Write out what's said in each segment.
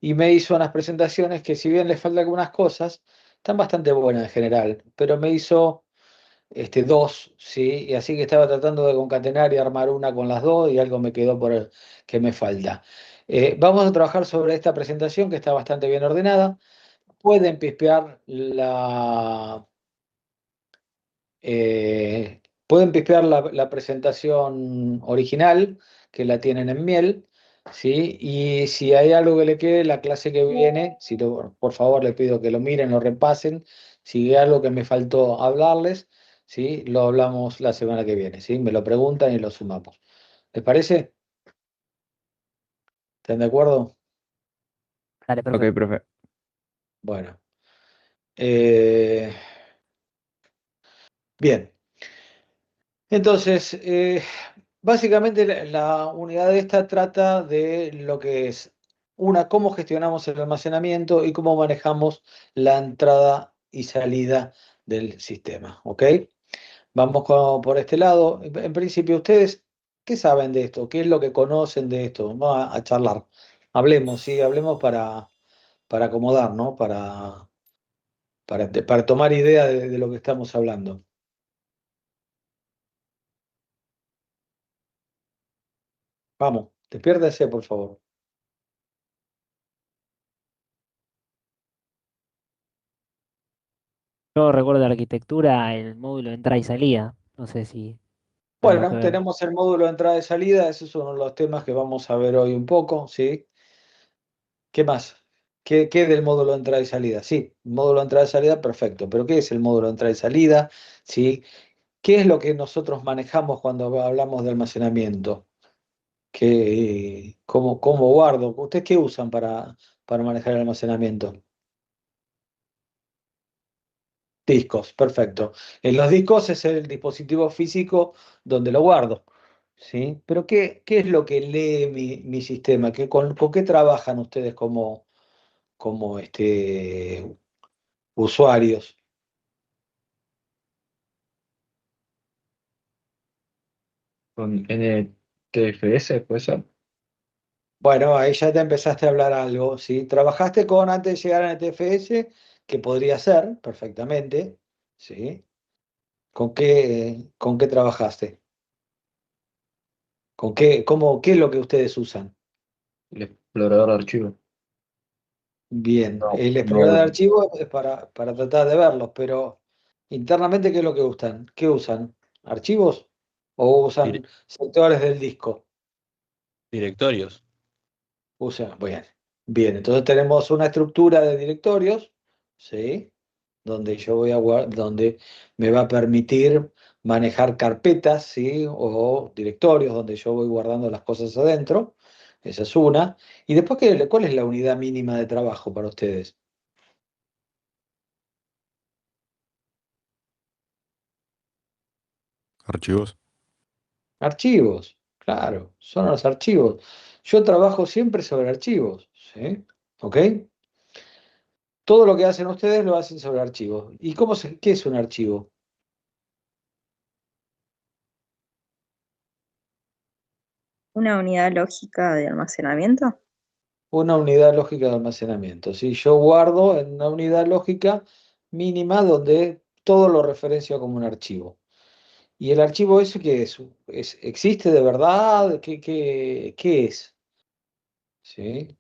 y me hizo unas presentaciones que si bien le faltan algunas cosas, están bastante buenas en general, pero me hizo dos, ¿sí? Y así que estaba tratando de concatenar y armar una con las dos y algo me quedó por el que me falta. Vamos a trabajar sobre esta presentación que está bastante bien ordenada. Pueden pispear la presentación original, que la tienen en Miel, ¿sí? Y si hay algo que le quede, la clase que viene, por favor les pido que lo miren, lo repasen. Si hay algo que me faltó hablarles, ¿sí? Lo hablamos la semana que viene, ¿sí? Me lo preguntan y lo sumamos. ¿Les parece? ¿Están de acuerdo? Dale, Ok, profe. profe. Bueno. eh, Bien. Entonces, básicamente la unidad esta trata de lo que es cómo gestionamos el almacenamiento y cómo manejamos la entrada y salida del sistema. ¿Ok? Vamos por este lado. En principio, ¿ustedes qué saben de esto? ¿Qué es lo que conocen de esto? Vamos a charlar. Hablemos, sí, hablemos para acomodar, ¿no? Para tomar idea de lo que estamos hablando. Vamos, despiértese, por favor. Yo recuerdo de arquitectura el módulo de entrada y salida. No sé si algo que Bueno, ver. tenemos el módulo de entrada y salida, ese es uno de los temas que vamos a ver hoy un poco, ¿sí? ¿Qué más? ¿Qué del módulo de entrada y salida? Sí, módulo de entrada y salida, perfecto, pero ¿qué es el módulo de entrada y salida? ¿Sí? ¿Qué es lo que nosotros manejamos cuando hablamos de almacenamiento? ¿Cómo guardo? ¿Ustedes qué usan para manejar el almacenamiento? Discos, perfecto. En los discos es el dispositivo físico donde lo guardo, ¿sí? Pero ¿qué es lo que lee mi sistema? ¿Con qué trabajan ustedes como usuarios? Con NTFS, ¿puede ser? Bueno, ahí ya te empezaste a hablar algo, ¿sí? ¿Trabajaste antes de llegar a NTFS? Que podría ser, perfectamente, ¿sí? ¿Con qué trabajaste? ¿Qué es lo que ustedes usan? El explorador de archivos. Bien, No, el explorador de no, archivos es para tratar de verlos, pero internamente, ¿qué es lo que usan? ¿Qué usan? ¿Archivos? ¿O Dire- usan sectores del disco? directorios. Usan, bien, bien, entonces tenemos una estructura de directorios, ¿sí? Donde yo donde me va a permitir manejar carpetas, ¿sí? O directorios donde yo voy guardando las cosas adentro. Esa es una. Y después, ¿cuál es la unidad mínima de trabajo para ustedes? Archivos. Archivos, claro, son los archivos. Yo trabajo siempre sobre archivos, ¿sí? ¿Ok? Todo lo que hacen ustedes lo hacen sobre archivos. ¿Y qué es un archivo? Una unidad lógica de almacenamiento. Una unidad lógica de almacenamiento. ¿Sí? Yo guardo en una unidad lógica mínima donde todo lo referencio como un archivo. ¿Y el archivo ese qué es? ¿Existe de verdad? ¿Qué es? ¿Sí?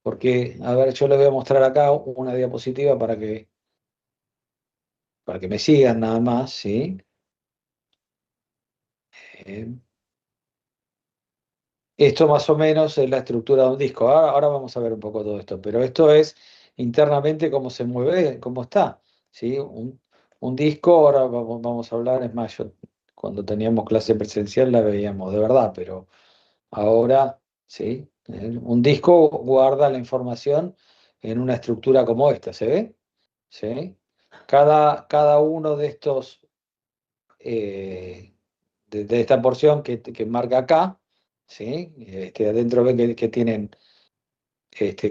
Porque, a ver, yo les voy a mostrar acá una diapositiva para que me sigan nada más, ¿sí? Eh, Esto más o menos es la estructura de un disco. Ahora vamos a ver un poco todo esto, pero esto es internamente cómo se mueve, cómo está, ¿sí? Un disco, ahora vamos a hablar, es más, cuando teníamos clase presencial la veíamos de verdad, pero ahora, ¿sí? Un disco guarda la información en una estructura como esta, ¿se ve? ¿Sí? Cada uno de estos eh, de esta porción que marca acá, ¿sí? Adentro ven que tienen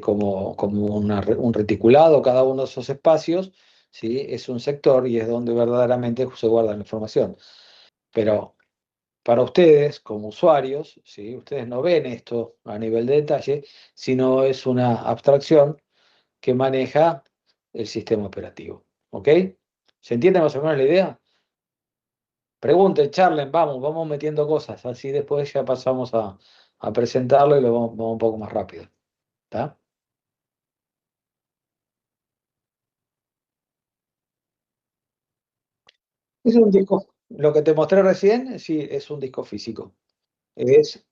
como un reticulado cada uno de esos espacios, ¿sí? Es un sector y es donde verdaderamente se guarda la información. Pero para ustedes como usuarios, ¿sí? Ustedes no ven esto a nivel de detalle, sino es una abstracción que maneja el sistema operativo. ¿Ok? ¿Se entiende más o menos la idea? Pregunten, charlen, vamos metiendo cosas, así después ya pasamos a presentarlo y lo vamos un poco más rápido. ¿Está? Es un disco, lo que te mostré recién, sí, es un disco físico. Es,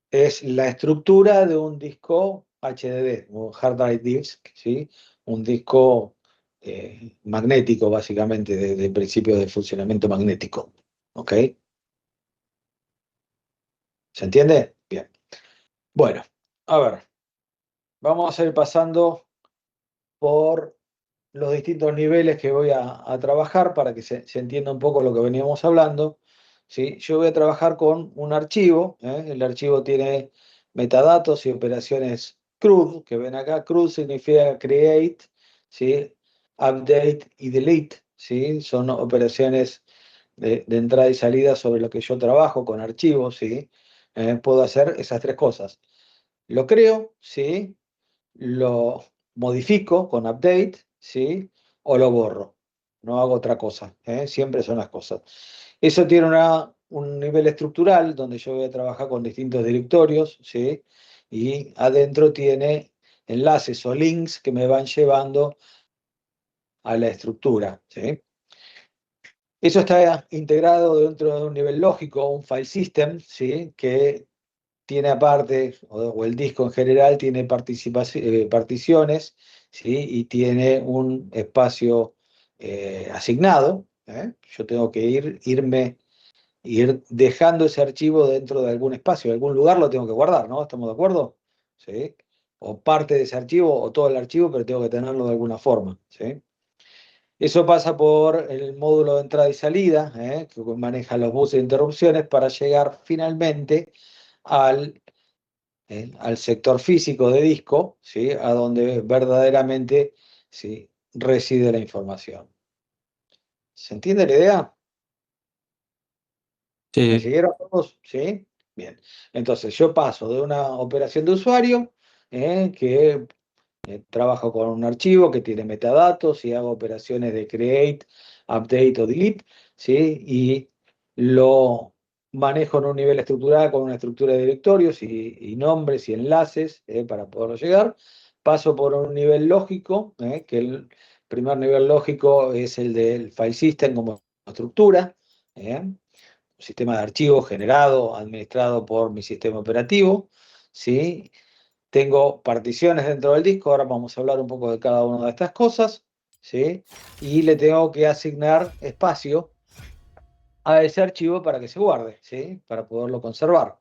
es la estructura de un disco HDD, un hard drive disk, ¿sí? Un disco magnético, básicamente, de principio de funcionamiento magnético. ¿Ok? ¿Se entiende? Bien. Bueno, a ver, vamos a ir pasando por los distintos niveles que voy a trabajar para que se entienda un poco lo que veníamos hablando. ¿Sí? Yo voy a trabajar con un archivo. El archivo tiene metadatos y operaciones CRUD, que ven acá. CRUD significa create, ¿sí? Update y delete. ¿Sí? Son operaciones de entrada y salida sobre lo que yo trabajo con archivos. ¿Sí? Puedo hacer esas tres cosas. Lo creo, ¿sí? Lo modifico con update, ¿sí? O lo borro. No hago otra cosa, ¿eh? Siempre son las cosas. Eso tiene un nivel estructural donde yo voy a trabajar con distintos directorios, ¿sí? Y adentro tiene enlaces o links que me van llevando a la estructura, ¿sí? Eso está integrado dentro de un nivel lógico, un file system, ¿sí? Que tiene aparte, o el disco en general, tiene particiones, ¿sí? Y tiene un espacio asignado. Yo tengo que ir dejando ese archivo dentro de algún espacio, en algún lugar lo tengo que guardar, ¿no? ¿Estamos de acuerdo? ¿Sí? O parte de ese archivo, o todo el archivo, pero tengo que tenerlo de alguna forma, ¿sí? Eso pasa por el módulo de entrada y salida, que maneja los buses de interrupciones para llegar finalmente al al sector físico de disco, ¿sí? A donde verdaderamente, ¿sí? Reside la información. ¿Se entiende la idea? ¿Me Sí, siguieron todos? ¿Sí? Bien. Entonces, yo paso de una operación de usuario, que trabajo con un archivo que tiene metadatos y hago operaciones de create, update o delete, ¿sí? Y lo manejo en un nivel estructural con una estructura de directorios y nombres y enlaces, para poder llegar. Paso por un nivel lógico, que el primer nivel lógico es el del file system como estructura, un sistema de archivos generado, administrado por mi sistema operativo, ¿sí? Tengo particiones dentro del disco, ahora vamos a hablar un poco de cada una de estas cosas, ¿sí? Y le tengo que asignar espacio a ese archivo para que se guarde, ¿sí? Para poderlo conservar.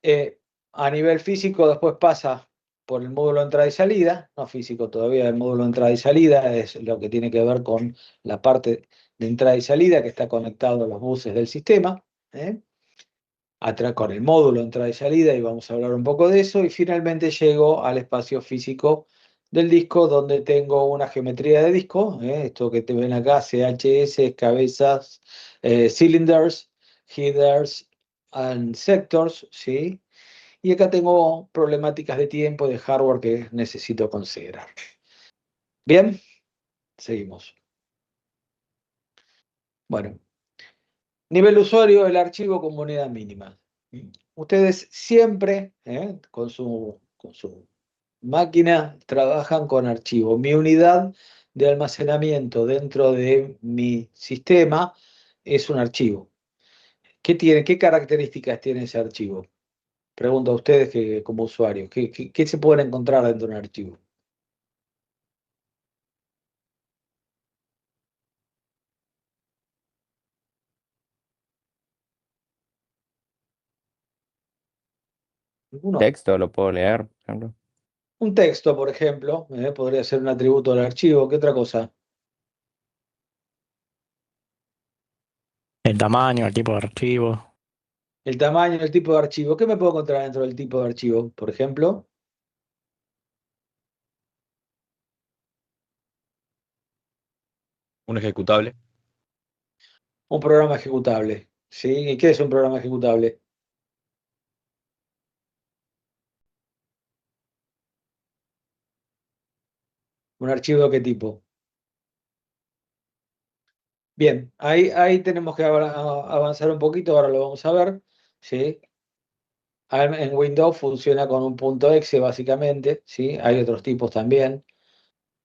Eh, a nivel físico después pasa por el módulo de entrada y salida, no físico todavía, el módulo de entrada y salida es lo que tiene que ver con la parte de entrada y salida que está conectado a los buses del sistema, ¿eh? Con el módulo entrada y salida, y vamos a hablar un poco de eso, y finalmente llego al espacio físico del disco, donde tengo una geometría de disco, esto que te ven acá, CHS, cabezas, cylinders, headers and sectors, ¿sí? Y acá tengo problemáticas de tiempo y de hardware que necesito considerar. Bien, seguimos. Bueno, nivel usuario, el archivo con moneda mínima. Ustedes siempre, con su máquina, trabajan con archivo. Mi unidad de almacenamiento dentro de mi sistema es un archivo. ¿Qué tiene? ¿Qué características tiene ese archivo? Pregunto a ustedes que, como usuarios, ¿qué se pueden encontrar dentro de un archivo? ¿Alguno? Texto lo puedo leer, por ejemplo. Un texto, por ejemplo, podría ser un atributo del archivo. ¿Qué otra cosa? El tamaño, el tipo de archivo. El tamaño, el tipo de archivo. ¿Qué me puedo encontrar dentro del tipo de archivo? Por ejemplo, un ejecutable. un programa ejecutable. ¿Sí? ¿Y qué es un programa ejecutable? ¿Un archivo de qué tipo? Bien, ahí tenemos que avanzar un poquito, ahora lo vamos a ver, ¿sí? En Windows funciona con un punto .exe básicamente, ¿sí? Hay otros tipos también,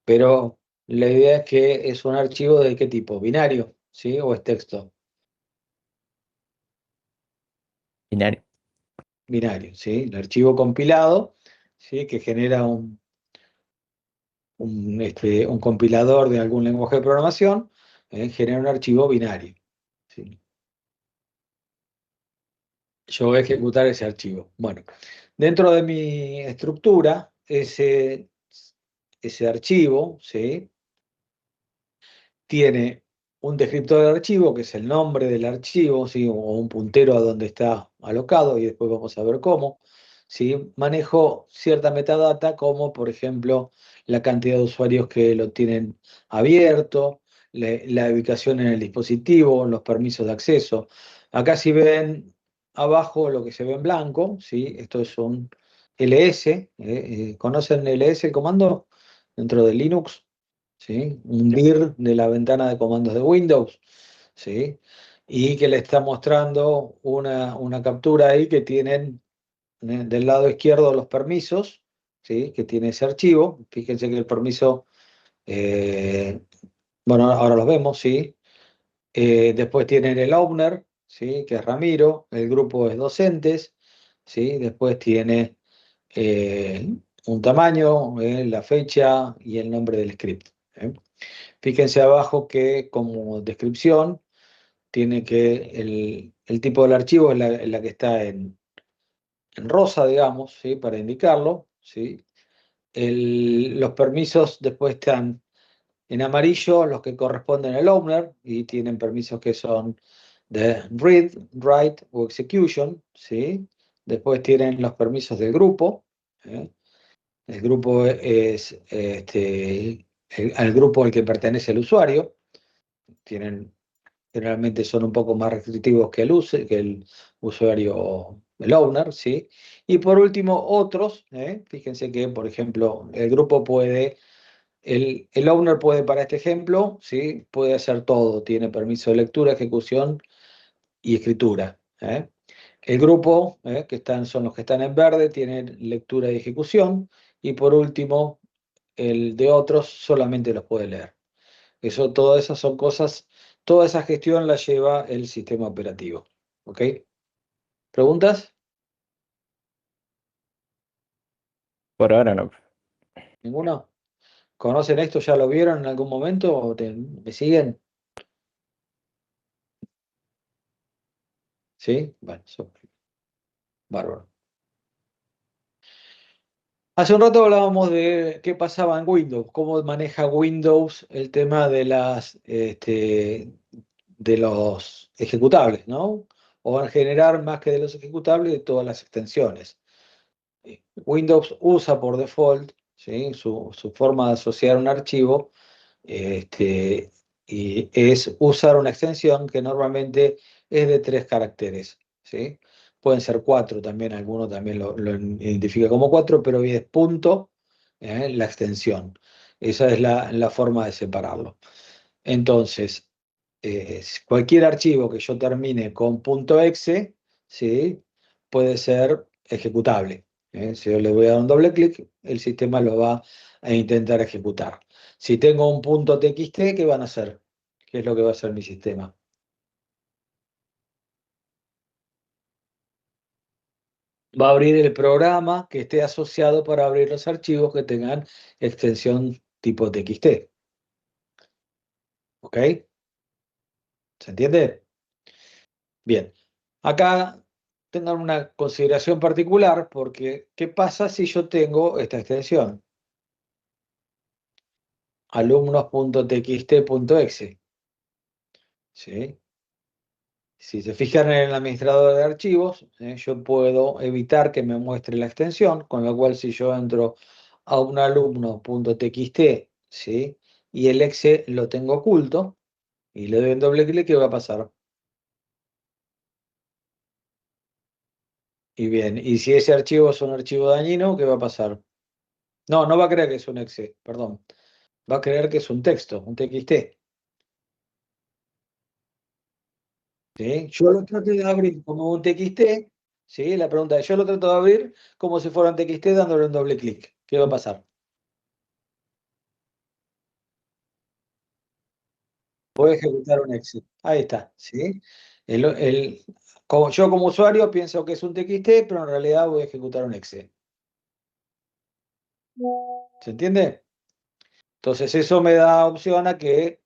pero la idea es que es un archivo de qué tipo, binario, ¿sí? O es texto, Binario. binario, ¿sí? El archivo compilado, ¿sí? Que genera un compilador de algún lenguaje de programación, genera un archivo binario, ¿sí? Yo voy a ejecutar ese archivo. Bueno, dentro de mi estructura, ese archivo, ¿sí? Tiene un descriptor de archivo, que es el nombre del archivo, ¿sí? O un puntero a donde está alocado, y después vamos a ver cómo. ¿Sí? Manejo cierta metadata, como por ejemplo la cantidad de usuarios que lo tienen abierto, la ubicación en el dispositivo, los permisos de acceso. Acá si ven abajo lo que se ve en blanco, ¿sí? Esto es un ls. ¿Conocen ls, el comando dentro de Linux? ¿Sí? Un dir de la ventana de comandos de Windows, ¿sí? Y que le está mostrando una captura ahí que tienen del lado izquierdo los permisos, ¿sí? Que tiene ese archivo. Fíjense que el permiso, eh, bueno, ahora los vemos, ¿sí? Después tienen el owner, ¿sí? Que es Ramiro, el grupo es docentes, ¿sí? Después tiene eh, un tamaño, la fecha y el nombre del script. ¿Eh? Fíjense abajo que como descripción tiene que el tipo del archivo es la que está en rosa, digamos, ¿sí? Para indicarlo, ¿sí? Los permisos después están en amarillo, los que corresponden al owner, y tienen permisos que son de read, write o execution, ¿sí? Después tienen los permisos del grupo, ¿eh? El grupo es al grupo al que pertenece el usuario. Generalmente son un poco más restrictivos que el usuario, el owner, ¿sí? Y por último, otros, fíjense que, por ejemplo, el owner puede, para este ejemplo, ¿sí? Puede hacer todo, tiene permiso de lectura, ejecución y escritura. El grupo, son los que están en verde, tienen lectura y ejecución, y por último, el de otros solamente los puede leer. Todas esas son cosas, toda esa gestión la lleva el sistema operativo. ¿Ok? ¿Preguntas? Por ahora no. ¿Ninguno? ¿Conocen esto? ¿Ya lo vieron en algún momento? ¿Me siguen? ¿Sí? Bueno, bárbaro. Hace un rato hablábamos de qué pasaba en Windows, cómo maneja Windows el tema de los ejecutables, ¿no? O en general, más que de los ejecutables, de todas las extensiones. Windows usa por default, ¿sí? Su forma de asociar un archivo, este, y es usar una extensión que normalmente es de 3 caracteres, ¿sí? Pueden ser 4 también, alguno también lo identifica como 4, pero hoy es punto, la extensión. Esa es la forma de separarlo. Entonces, cualquier archivo que yo termine con .exe, ¿sí? Puede ser ejecutable. Si yo le voy a dar un doble clic, el sistema lo va a intentar ejecutar. Si tengo un .txt, ¿qué van a hacer? ¿Qué es lo que va a hacer mi sistema? Va a abrir el programa que esté asociado para abrir los archivos que tengan extensión tipo txt. ¿Ok? ¿Se entiende? Bien. Acá tengan una consideración particular porque ¿qué pasa si yo tengo esta extensión? Alumnos.txt.exe. ¿Sí? Si se fijan en el administrador de archivos, yo puedo evitar que me muestre la extensión, con lo cual si yo entro a un alumno.txt, ¿sí? Y el exe lo tengo oculto, y le doy un doble clic, ¿qué va a pasar? Y bien, y si ese archivo es un archivo dañino, ¿qué va a pasar? No, no va a creer que es un exe, perdón. Va a creer que es un texto, un TXT. ¿Sí? Yo lo trato de abrir como un TXT. ¿Sí? La pregunta es, yo lo trato de abrir como si fuera un TXT dándole un doble clic. ¿Qué va a pasar? Voy a ejecutar un exe. Ahí está. ¿Sí? Yo como usuario pienso que es un TXT, pero en realidad voy a ejecutar un exe. ¿Se entiende? Entonces eso me da opción a que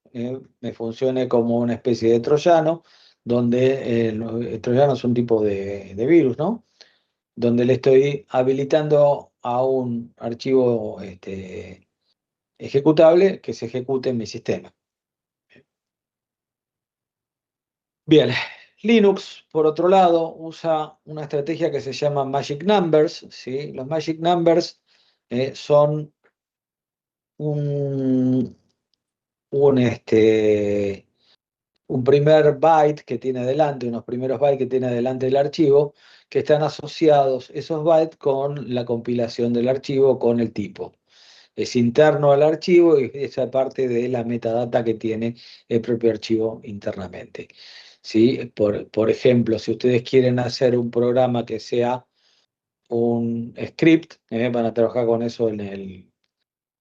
me funcione como una especie de troyano, donde el troyano es un tipo de virus, ¿no? Donde le estoy habilitando a un archivo ejecutable que se ejecute en mi sistema. Bien, Linux, por otro lado, usa una estrategia que se llama Magic Numbers, ¿sí? Los Magic Numbers son un, un un primer byte que tiene adelante, unos primeros bytes que tiene adelante el archivo, que están asociados esos bytes con la compilación del archivo, con el tipo. Es interno al archivo y esa parte de la metadata que tiene el propio archivo internamente. ¿Sí? Por ejemplo, si ustedes quieren hacer un programa que sea un script, van a trabajar con eso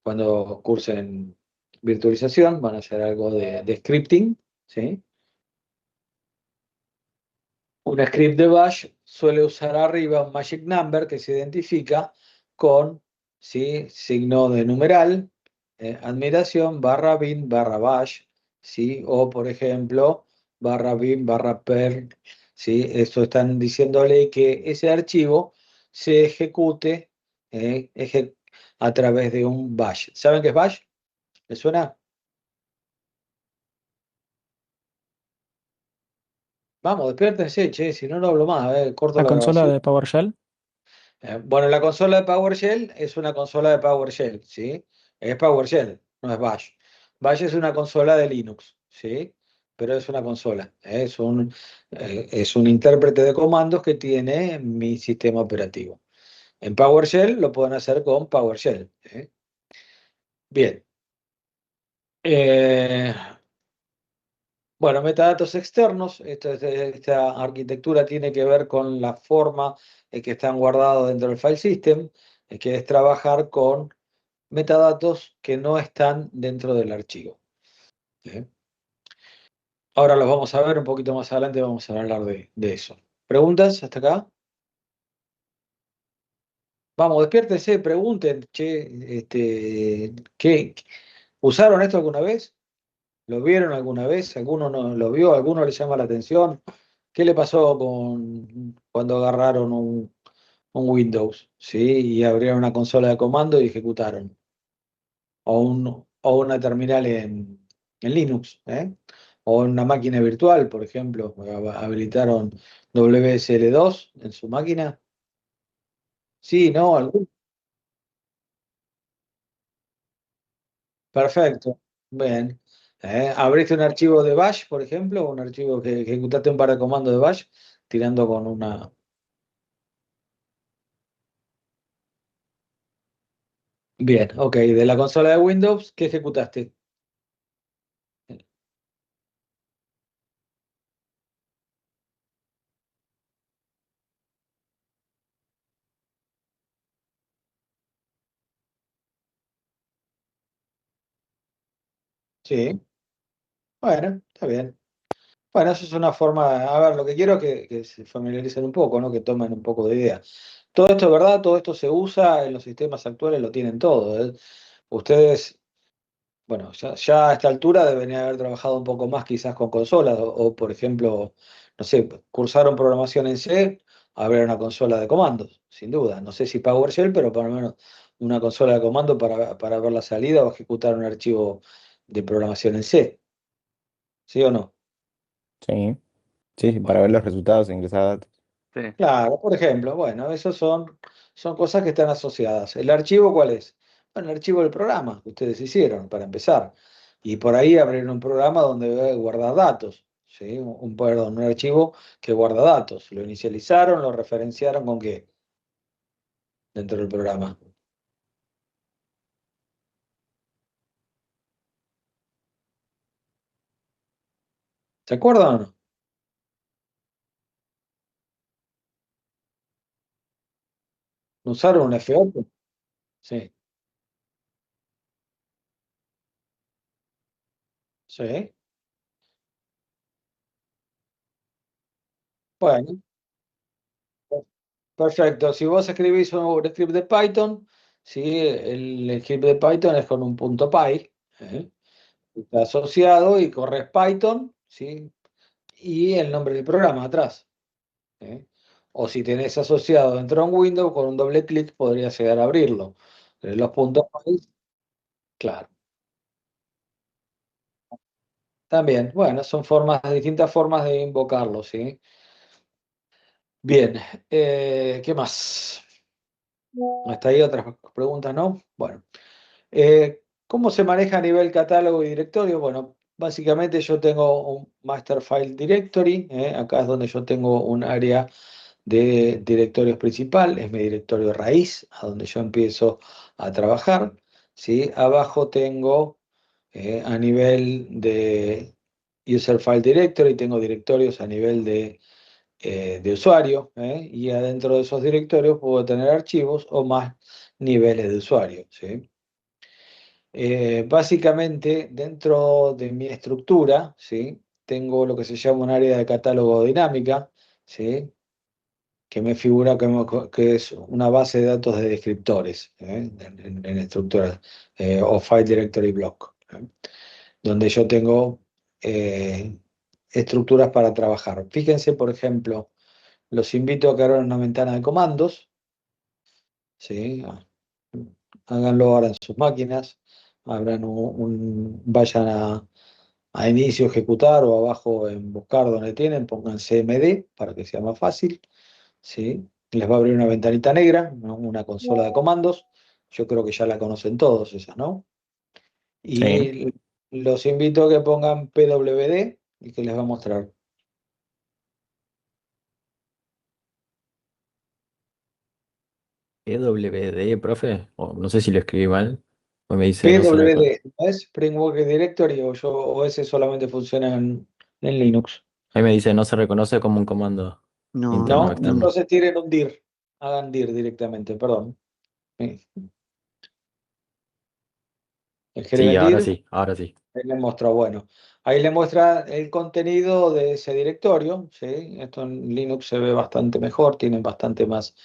cuando cursen virtualización, van a hacer algo de scripting, ¿sí? Un script de bash suele usar arriba un magic number que se identifica con, ¿sí? Signo de numeral, admiración, barra bin, barra bash, ¿sí? O por ejemplo, barra bin, barra per, ¿sí? Esto están diciéndole que ese archivo se ejecute eh, eje- a través de un bash. ¿Saben qué es bash? ¿Les suena? Vamos, despiértense, che, si no, no hablo más, corto La la consola grabación. de PowerShell. Bueno, la consola de PowerShell es una consola de PowerShell, ¿sí? Es PowerShell, no es Bash. Bash es una consola de Linux, ¿sí? Pero es una consola, es un intérprete de comandos que tiene mi sistema operativo. En PowerShell lo pueden hacer con PowerShell, ¿sí? Bien. Eh, bueno, metadatos externos. Esta arquitectura tiene que ver con la forma en que están guardados dentro del file system, que es trabajar con metadatos que no están dentro del archivo. ¿Eh? Ahora los vamos a ver un poquito más adelante, vamos a hablar de eso. ¿Preguntas hasta acá? Vamos, despiértense, pregunten, che, ¿usaron esto alguna vez? ¿Lo vieron alguna vez? ¿Alguno no lo vio? ¿Alguno le llama la atención? ¿Qué le pasó cuando agarraron un Windows, ¿sí? Y abrieron una consola de comando y ejecutaron? O una terminal en Linux, ¿eh? O en una máquina virtual, por ejemplo, habilitaron WSL2 en su máquina. Sí, ¿no? Perfecto. Bien. ¿Abriste un archivo de Bash, por ejemplo? Un archivo que ejecutaste un par de comandos de Bash tirando con una... Bien, ok. De la consola de Windows, ¿qué ejecutaste? Sí. Bueno, está bien. Bueno, eso es una forma, a ver, lo que quiero es que se familiaricen un poco, ¿no? Que tomen un poco de idea. Todo esto es verdad, todo esto se usa en los sistemas actuales, lo tienen todo, ¿eh? Ustedes, bueno, ya a esta altura deberían haber trabajado un poco más quizás con consolas, por ejemplo, no sé, cursaron programación en C, habrá una consola de comandos, sin duda. No sé si PowerShell, pero por lo menos una consola de comandos para ver la salida o ejecutar un archivo de programación en C, ¿sí o no? Sí, sí, sí, para Bueno. ver los resultados e ingresar datos. Sí. Claro, por ejemplo, bueno, esos son cosas que están asociadas. ¿El archivo cuál es? Bueno, el archivo del programa que ustedes hicieron, para empezar. Y por ahí abrir un programa donde debe guardar datos, ¿sí? Perdón, un archivo que guarda datos. Lo inicializaron, lo referenciaron con qué dentro del programa. ¿Se acuerdan o no? ¿Usaron un FOP? Sí, sí. Bueno, perfecto. Si vos escribís un script de Python, ¿sí? El script de Python es con un punto .py, ¿eh? Está asociado y corres Python, ¿sí? Y el nombre del programa atrás, ¿eh? O si tenés asociado dentro de un Windows, con un doble clic podrías llegar a abrirlo. Los puntos .py, claro. También, bueno, son distintas formas de invocarlo, ¿sí? Bien, ¿qué más? ¿Hasta ahí otras preguntas, no? Bueno, ¿cómo se maneja a nivel catálogo y directorio? Bueno, básicamente yo tengo un master file directory, acá es donde yo tengo un área de directorios principal, es mi directorio raíz, a donde yo empiezo a trabajar, ¿sí? Abajo tengo a nivel de user file directory, tengo directorios a nivel de usuario, y adentro de esos directorios puedo tener archivos o más niveles de usuario, ¿sí? Básicamente, dentro de mi estructura, ¿sí? Tengo lo que se llama un área de catálogo dinámica, ¿sí? Que me figura que es una base de datos de descriptores, en estructuras, o File Directory Block, donde yo tengo eh, estructuras para trabajar. Fíjense, por ejemplo, los invito a que abran una ventana de comandos, ¿sí? Háganlo ahora en sus máquinas, vayan a inicio, ejecutar o abajo en buscar donde tienen, pongan CMD para que sea más fácil, ¿sí? Les va a abrir una ventanita negra, ¿no? Una consola de comandos. Yo creo que ya la conocen todos esas, ¿no? Sí. Y los invito a que pongan PWD y que les va a mostrar. EWD, profe, o no sé si lo escribí mal, o me dice no se reconoce. PWD, ¿no es Spring Working Directory o ese solamente funciona en Linux? Ahí me dice no se reconoce como un comando No, interno o No, externo. entonces tienen un dir, hagan dir directamente, perdón. Sí. Sí, Escriben dir, ahora sí. ahí le muestra, bueno, ahí le muestra el contenido de ese directorio, ¿sí? Esto en Linux se ve bastante mejor, tienen bastante más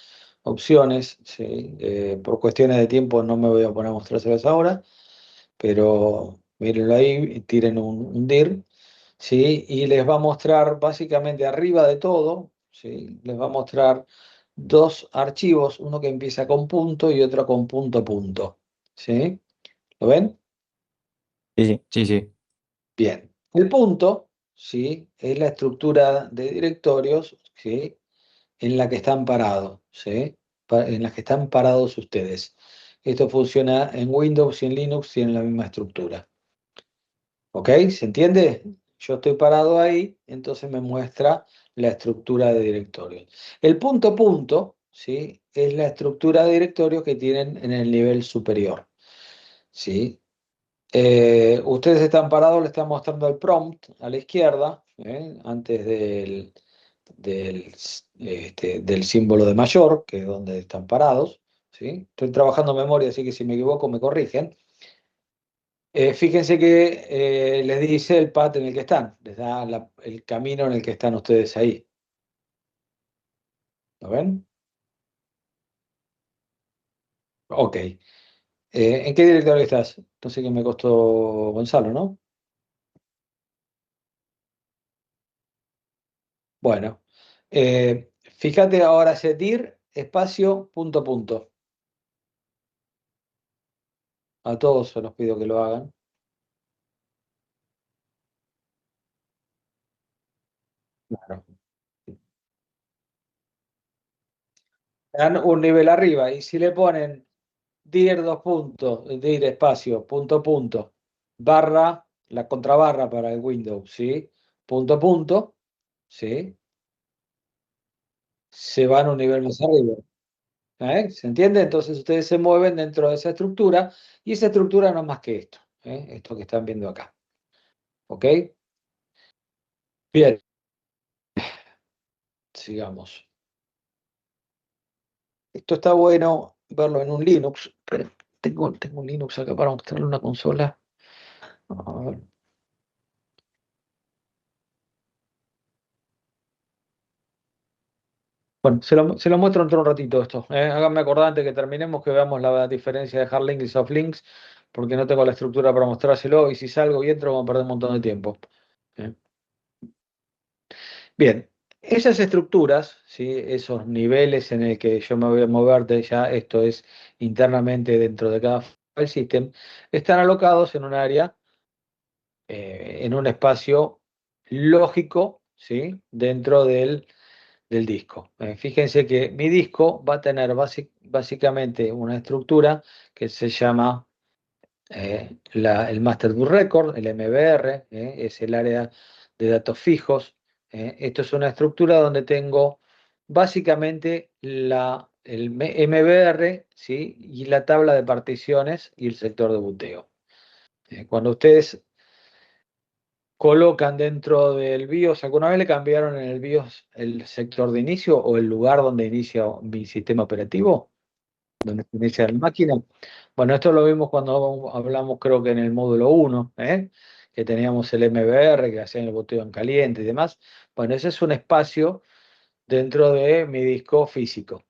opciones, ¿sí? Por cuestiones de tiempo no me voy a poner a mostrárselas ahora, pero mírenlo ahí, tiren un dir, ¿sí? Y les va a mostrar básicamente arriba de todo, ¿sí? Les va a mostrar dos archivos, uno que empieza con punto y otro con punto punto, ¿sí? ¿Lo ven? Sí, sí, sí, sí. Bien. El punto, ¿sí? Es la estructura de directorios, ¿sí? En la que están parados, ¿sí? En la que están parados ustedes. Esto funciona en Windows y en Linux, tienen la misma estructura. ¿Ok? ¿Se entiende? Yo estoy parado ahí, entonces me muestra la estructura de directorios. El punto punto, ¿sí? Es la estructura de directorios que tienen en el nivel superior, ¿sí? Ustedes están parados, le están mostrando el prompt a la izquierda, antes del símbolo de mayor, que es donde están parados, ¿sí? Estoy trabajando en memoria, así que si me equivoco me corrigen. Fíjense que les dice el path en el que están, les da el camino en el que están ustedes ahí. ¿Lo ven? Ok. ¿En qué directorio estás? No sé qué me costó Gonzalo, ¿no? Bueno. Fíjate ahora setir espacio punto punto. A todos se los pido que lo hagan. Claro. Dan un nivel arriba y si le ponen dir dos puntos, dir espacio, punto punto, barra, la contrabarra para el Windows, ¿sí? punto a punto, ¿sí? Se van un nivel más arriba. ¿Se entiende? Entonces ustedes se mueven dentro de esa estructura y esa estructura no es más que esto, esto que están viendo acá. ¿Ok? Bien, sigamos. Esto está bueno verlo en un Linux. Pero tengo un Linux acá para mostrarle una consola. A ver. Bueno, se lo muestro dentro de un ratito esto. Háganme acordar antes que terminemos que veamos la diferencia de hard links y soft links, porque no tengo la estructura para mostrárselo y si salgo y entro vamos a perder un montón de tiempo. ¿Eh? Bien, esas estructuras, ¿sí? Esos niveles en el que yo me voy a mover de ya, esto es internamente dentro de cada file system, están alocados en un área, en un espacio lógico, ¿sí? Dentro del disco. Fíjense que mi disco va a tener básicamente una estructura que se llama el Master Bus Record, el MBR, es el área de datos fijos. Esto es una estructura donde tengo básicamente el MBR, ¿sí? Y la tabla de particiones y el sector de buteo. Cuando ustedes colocan dentro del BIOS, ¿alguna vez le cambiaron en el BIOS el sector de inicio o el lugar donde inicia mi sistema operativo? Donde se inicia la máquina. Bueno, esto lo vimos cuando hablamos, creo que en el módulo 1, que teníamos el MBR, que hacían el boteo en caliente y demás. Bueno, ese es un espacio dentro de mi disco físico.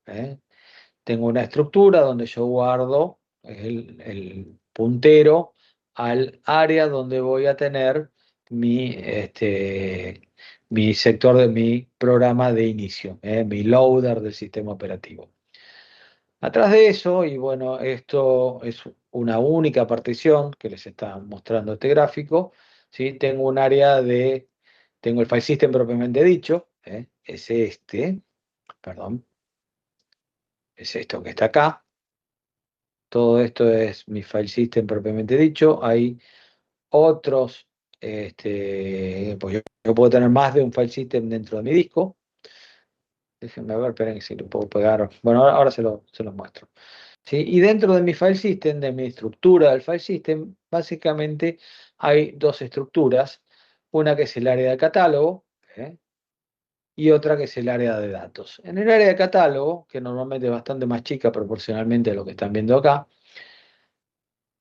Tengo una estructura donde yo guardo el puntero al área donde voy a tener mi sector de mi programa de inicio, mi loader del sistema operativo. Atrás de eso, y bueno, esto es una única partición que les está mostrando este gráfico, ¿sí? Tengo el file system propiamente dicho, es este, perdón, es esto que está acá. Todo esto es mi file system propiamente dicho. Hay otros, pues yo puedo tener más de un file system dentro de mi disco. Déjenme ver, esperen si lo puedo pegar. Bueno, ahora se los muestro. ¿Sí? Y dentro de mi file system, de mi estructura del file system, básicamente hay dos estructuras. Una que es el área de catálogo, y otra que es el área de datos. En el área de catálogo, que normalmente es bastante más chica proporcionalmente a lo que están viendo acá,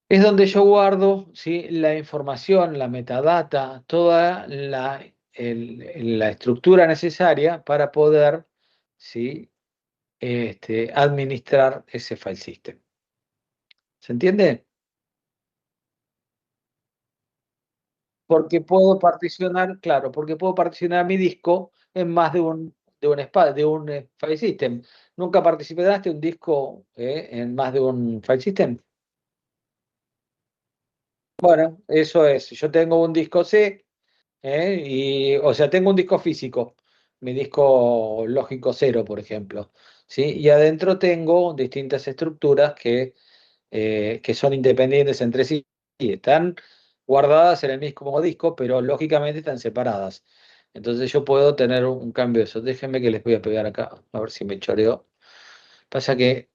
es donde yo guardo, ¿sí? La información, la metadata, toda la estructura necesaria para poder, ¿sí? Administrar ese file system. ¿Se entiende? Porque puedo particionar, claro, porque puedo particionar mi disco en más de un file system. ¿Nunca participaste un disco en más de un file system? Bueno, eso es. Yo tengo un disco C, o sea, tengo un disco físico, mi disco lógico cero, por ejemplo, ¿sí? Y adentro tengo distintas estructuras que son independientes entre sí y están guardadas en el mismo disco, pero lógicamente están separadas. Entonces yo puedo tener un cambio de eso. Déjenme que les voy a pegar acá, a ver si me choreo. Pasa que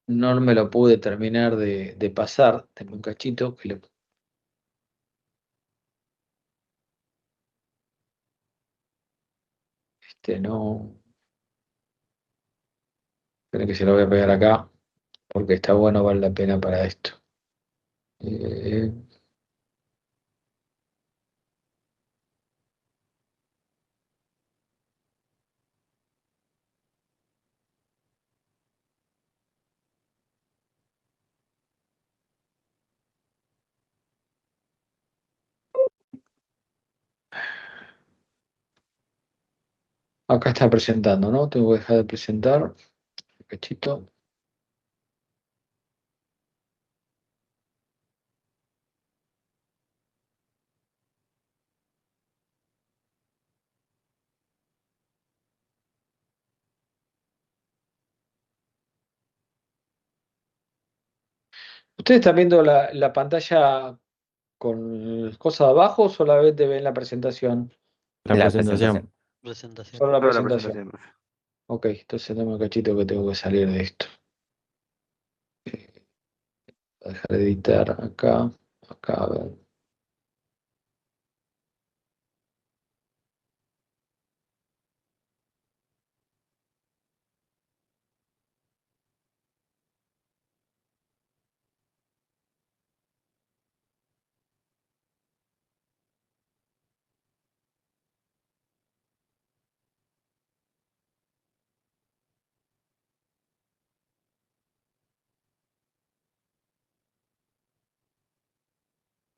no me lo pude terminar de pasar. Tengo un cachito que no. Esperen que se lo voy a pegar acá, porque está bueno, vale la pena para esto. Eh, Acá está presentando, ¿no? Tengo que dejar de presentar. Cachito. ¿Ustedes están viendo la pantalla con cosas abajo o solamente ven la presentación? La La presentación. Presentación. Solo la Solo la presentación. presentación, profe. Ok, entonces dame un cachito que tengo que salir de esto. Voy a dejar de editar acá, a ver.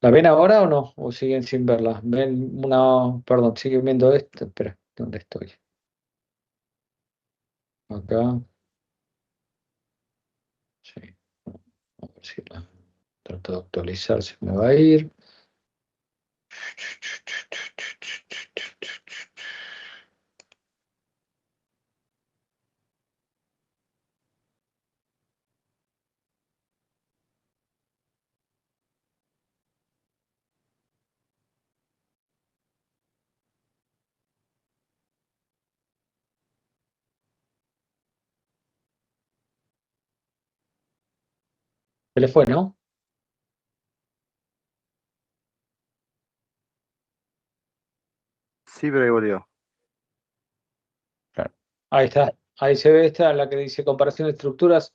¿La ven ahora o no? ¿O siguen sin verla? ¿Ven una, perdón, siguen viendo esto? Espera, ¿dónde estoy? Acá, sí. A ver si la trato de actualizar, se me va a ir. Se le fue, ¿no? Sí, pero ahí volvió. Ahí está. Ahí se ve esta, la que dice comparación de estructuras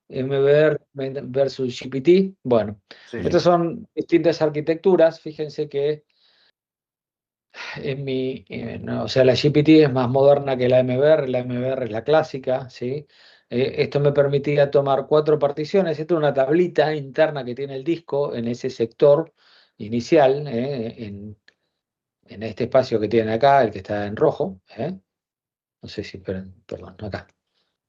MBR versus GPT. Bueno, Sí. estas son distintas arquitecturas. Fíjense que o sea, la GPT es más moderna que la MBR es la clásica, ¿sí? Esto me permitía tomar 4 particiones. Esta es una tablita interna que tiene el disco en ese sector inicial, en este espacio que tiene acá, el que está en rojo, ¿eh? No sé si, perdón, acá.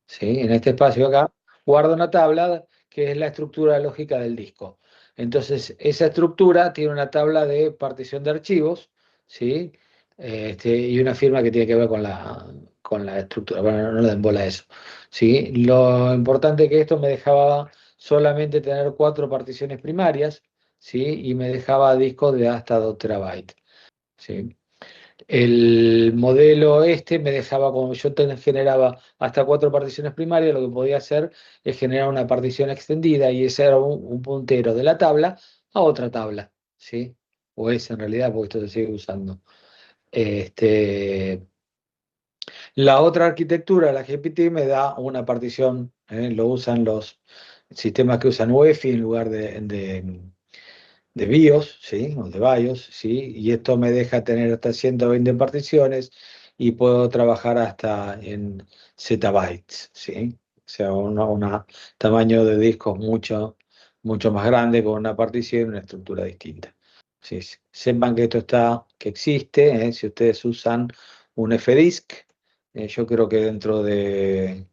¿Sí? En este espacio acá, guardo una tabla que es la estructura lógica del disco. Entonces, esa estructura tiene una tabla de partición de archivos, ¿sí? Y una firma que tiene que ver con la estructura. Bueno, no le den bola a eso, ¿sí? Lo importante es que esto me dejaba solamente tener 4 particiones primarias, ¿sí? Y me dejaba discos de hasta 2 terabytes, ¿sí? El modelo este me dejaba, como yo generaba hasta 4 particiones primarias, lo que podía hacer es generar una partición extendida y ese era un puntero de la tabla a otra tabla, ¿sí? O es en realidad, porque esto se sigue usando. Este, la otra arquitectura, la GPT, me da una partición, lo usan los sistemas que usan UEFI en lugar de BIOS, ¿sí? O de BIOS, ¿sí? Y esto me deja tener hasta 120 particiones y puedo trabajar hasta en zettabytes, ¿sí? O sea, un tamaño de discos mucho más grande con una partición y una estructura distinta. Sí, sí. Sepan que que existe, si ustedes usan un Fdisk, yo creo que dentro del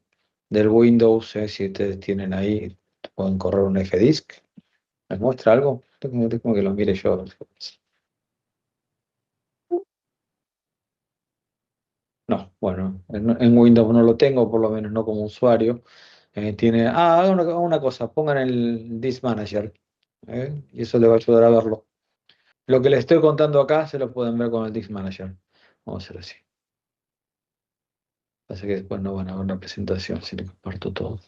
Windows, si ustedes tienen ahí, pueden correr un Fdisk. ¿Me muestra algo? Tengo que lo mire yo. No, bueno, en Windows no lo tengo, por lo menos no como usuario. Hagan una cosa, pongan el Disk Manager, y eso les va a ayudar a verlo. Lo que les estoy contando acá se lo pueden ver con el Disk Manager. Vamos a hacer así. Pasa que después no van a ver la presentación si le comparto todo.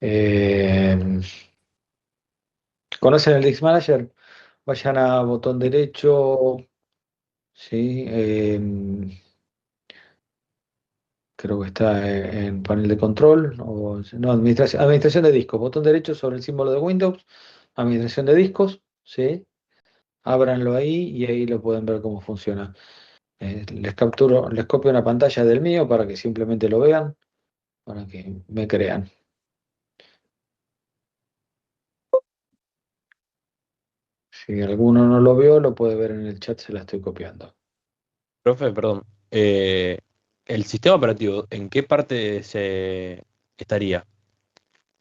Eh, ¿Conocen el Disk Manager? Vayan a botón derecho, ¿sí? Creo que está en panel de control, o no, administración de discos, botón derecho sobre el símbolo de Windows, administración de discos, ¿sí? Ábranlo ahí y ahí lo pueden ver cómo funciona. Les copio una pantalla del mío para que simplemente lo vean, para que me crean. Si alguno no lo vio, lo puede ver en el chat, se la estoy copiando. Profe, perdón. ¿El sistema operativo en qué parte se estaría?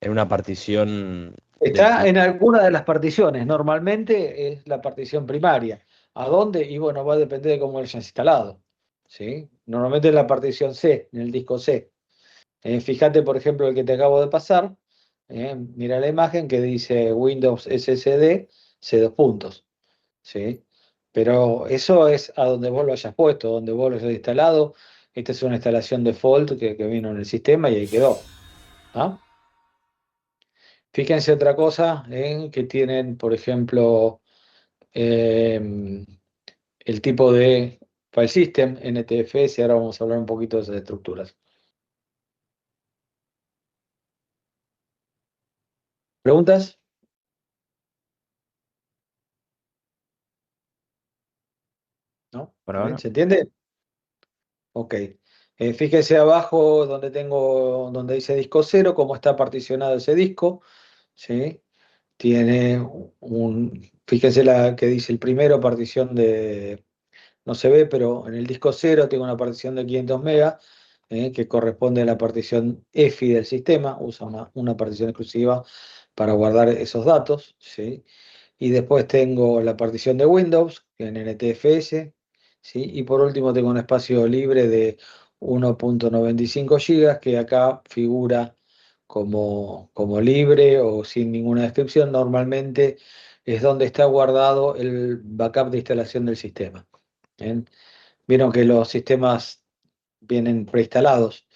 ¿En una partición Está en alguna de las particiones, normalmente es la partición primaria. ¿A dónde? Y bueno, va a depender de cómo lo hayas instalado, ¿sí? Normalmente es la partición C, en el disco C. Fíjate, por ejemplo, el que te acabo de pasar, mira la imagen que dice Windows SSD C2 puntos, ¿sí? Pero eso es a donde vos lo hayas puesto, donde vos lo hayas instalado. Esta es una instalación default que vino en el sistema y ahí quedó. ¿Ah? Fíjense otra cosa, que tienen, por ejemplo, em, el tipo de file system, NTFS, ahora vamos a hablar un poquito de esas estructuras. ¿Preguntas? ¿No? Por ¿Está bien? ahora. ¿Se entiende? Ok. Fíjese abajo donde dice disco cero, cómo está particionado ese disco. ¿Sí? Tiene fíjense la que dice el primero, partición de, no se ve, pero en el disco cero tengo una partición de 500 megas, que corresponde a la partición EFI del sistema, usa una partición exclusiva para guardar esos datos, ¿sí? Y después tengo la partición de Windows, que en NTFS, ¿sí? Y por último tengo un espacio libre de 1.95 gigas, que acá figura como libre o sin ninguna descripción. Normalmente es donde está guardado el backup de instalación del sistema. ¿Bien? Vieron que los sistemas vienen preinstalados,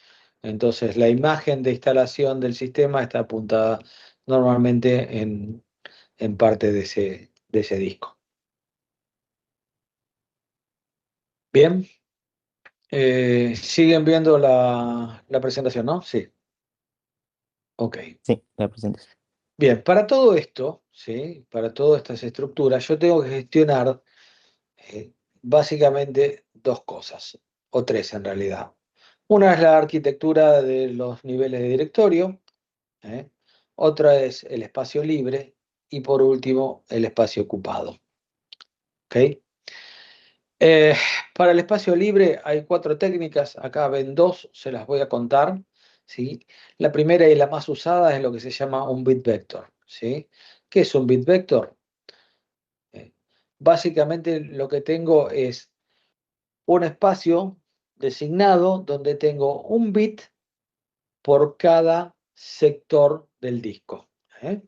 entonces la imagen de instalación del sistema está apuntada normalmente en parte de ese disco. Bien, siguen viendo la presentación, ¿no? Sí, ok. Sí, la presentes. Bien, para todo esto, ¿sí? Para todas estas estructuras, yo tengo que gestionar básicamente dos cosas, o tres en realidad. Una es la arquitectura de los niveles de directorio, ¿eh? Otra es el espacio libre y por último el espacio ocupado. ¿Ok? Eh, para el espacio libre hay cuatro técnicas, acá ven dos, se las voy a contar, ¿sí? La primera y la más usada es lo que se llama un bit vector, ¿sí? ¿Qué es un bit vector? Eh, Básicamente lo que tengo es un espacio designado donde tengo un bit por cada sector del disco, ¿eh?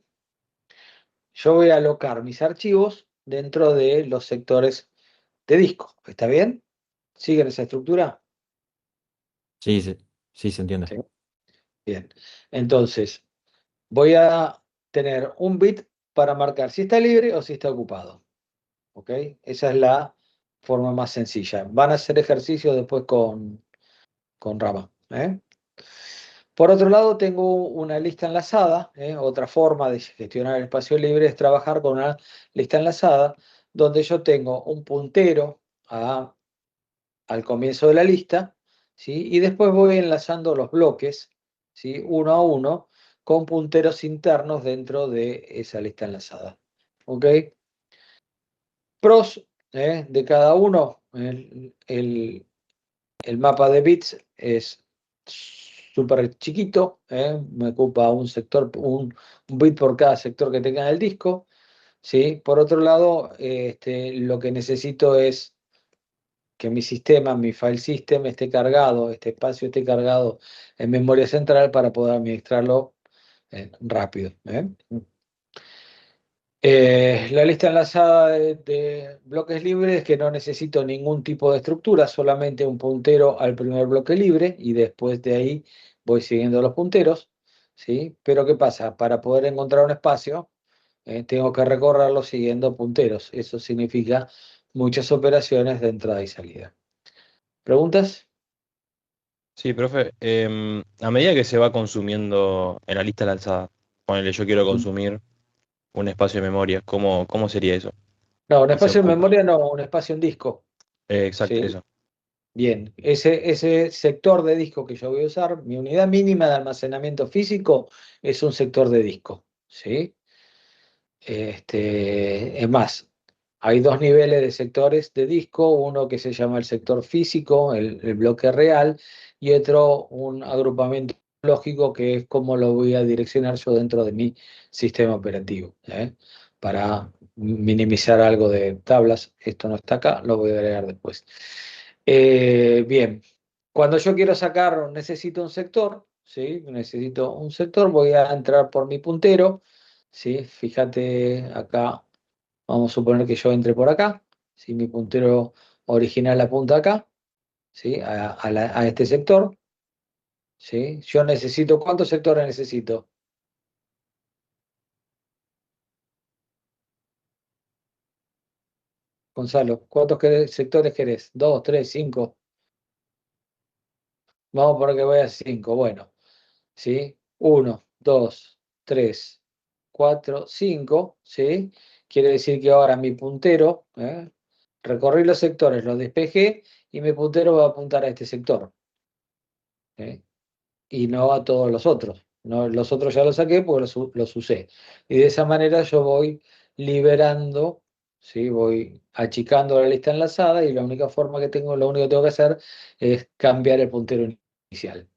Yo voy a alocar mis archivos dentro de los sectores de disco. ¿Está bien? ¿Siguen esa estructura? Sí, sí, sí se entiende. Sí. Bien. Entonces, voy a tener un bit para marcar si está libre o si está ocupado. ¿Ok? Esa es la forma más sencilla. Van a hacer ejercicio después con Rama, ¿eh? Por otro lado, tengo una lista enlazada, ¿eh? Otra forma de gestionar el espacio libre es trabajar con una lista enlazada, donde yo tengo un puntero al comienzo de la lista, ¿sí? Y después voy enlazando los bloques, ¿sí? Uno a uno, con punteros internos dentro de esa lista enlazada. ¿Ok? Pros, de cada uno, el mapa de bits es súper chiquito, me ocupa un sector, un bit por cada sector que tenga en el disco, ¿sí? Por otro lado, lo que necesito es que mi sistema, mi file system esté cargado, este espacio esté cargado en memoria central para poder administrarlo rápido, ¿eh? La lista enlazada de bloques libres es que no necesito ningún tipo de estructura, solamente un puntero al primer bloque libre y después de ahí voy siguiendo los punteros, ¿sí? Pero ¿qué pasa? Para poder encontrar un espacio, tengo que recorrerlo siguiendo punteros. Eso significa muchas operaciones de entrada y salida. ¿Preguntas? Sí, profe, a medida que se va consumiendo en la lista lanzada, ponele, yo quiero consumir un espacio de memoria, ¿cómo sería eso? No, un ¿Qué se espacio en ocupa? memoria no, un espacio en disco, Exacto, ¿sí? eso. Bien, ese sector de disco que yo voy a usar, mi unidad mínima de almacenamiento físico es un sector de disco, ¿sí? Es más, hay dos niveles de sectores de disco, uno que se llama el sector físico, el bloque real, y otro un agrupamiento lógico que es cómo lo voy a direccionar yo dentro de mi sistema operativo, ¿eh? Para minimizar algo de tablas, esto no está acá, lo voy a agregar después. Bien, cuando yo quiero sacar, necesito un sector, ¿sí? Necesito un sector, voy a entrar por mi puntero, ¿sí? Fíjate acá, vamos a suponer que yo entre por acá, ¿sí? Mi puntero original apunta acá, ¿sí? A este sector, ¿sí? Yo necesito, ¿cuántos sectores necesito? Gonzalo, sectores querés? ¿Dos, tres, cinco? Vamos por que voy a cinco. Bueno, ¿sí? Uno, dos, tres, cuatro, cinco, ¿sí? Quiere decir que ahora mi puntero, recorrí los sectores, los despejé y mi puntero va a apuntar a este sector, ¿sí? Y no a todos los otros. No, los otros ya los saqué porque los usé. Y de esa manera yo voy liberando, ¿sí? Voy achicando la lista enlazada y la única forma que tengo, lo único que tengo que hacer es cambiar el puntero inicial,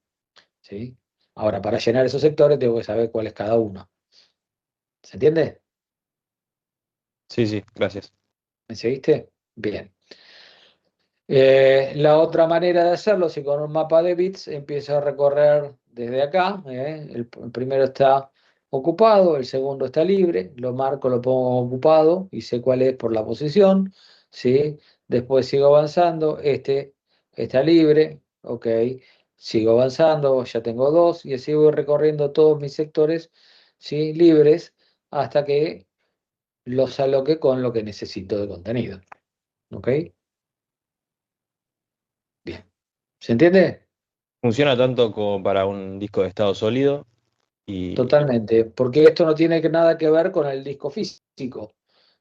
¿sí? Ahora, para llenar esos sectores tengo que saber cuál es cada uno. ¿Se entiende? Sí, sí, gracias. ¿Me seguiste? Bien. La otra manera de hacerlo, si con un mapa de bits empiezo a recorrer desde acá, el primero está ocupado, el segundo está libre, lo marco, lo pongo ocupado y sé cuál es por la posición, ¿sí? Después sigo avanzando, este está libre, ok, sigo avanzando, ya tengo dos y así voy recorriendo todos mis sectores, ¿sí? Libres hasta que los aloque con lo que necesito de contenido, ¿ok? Bien. ¿Se entiende? Funciona tanto como para un disco de estado sólido y Totalmente, porque esto no tiene nada que ver con el disco físico,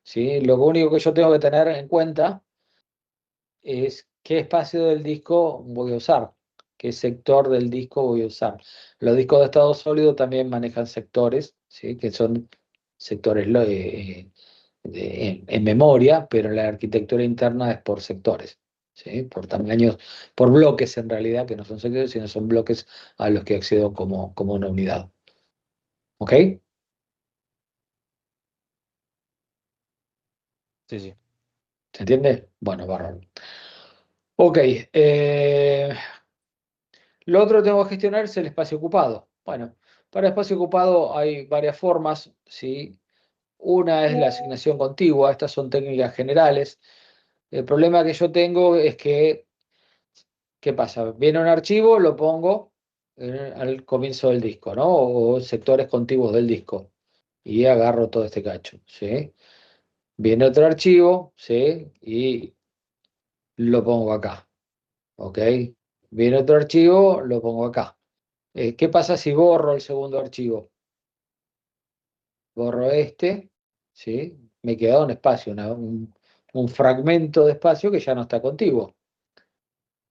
¿sí? Lo único que yo tengo que tener en cuenta es qué espacio del disco voy a usar, qué sector del disco voy a usar. Los discos de estado sólido también manejan sectores, ¿sí? Que son sectores en memoria, pero la arquitectura interna es por sectores, ¿sí? Por tamaños, por bloques en realidad, que no son sectores, sino son bloques a los que accedo como una unidad. ¿Ok? sí, sí. ¿Se entiende? Bueno, bárbaro. Ok, lo otro que tengo que gestionar es el espacio ocupado. Bueno, para espacio ocupado hay varias formas, ¿sí? Una es la asignación contigua, estas son técnicas generales. El problema que yo tengo es que, ¿qué pasa? Viene un archivo, lo pongo al comienzo del disco, ¿no? O sectores contiguos del disco. Y agarro todo este cacho, ¿sí? Viene otro archivo, ¿sí? Y lo pongo acá. ¿Ok? Viene otro archivo, lo pongo acá. ¿Qué pasa si borro el segundo archivo? Borro este, ¿sí? Me queda un espacio, un fragmento de espacio que ya no está contiguo.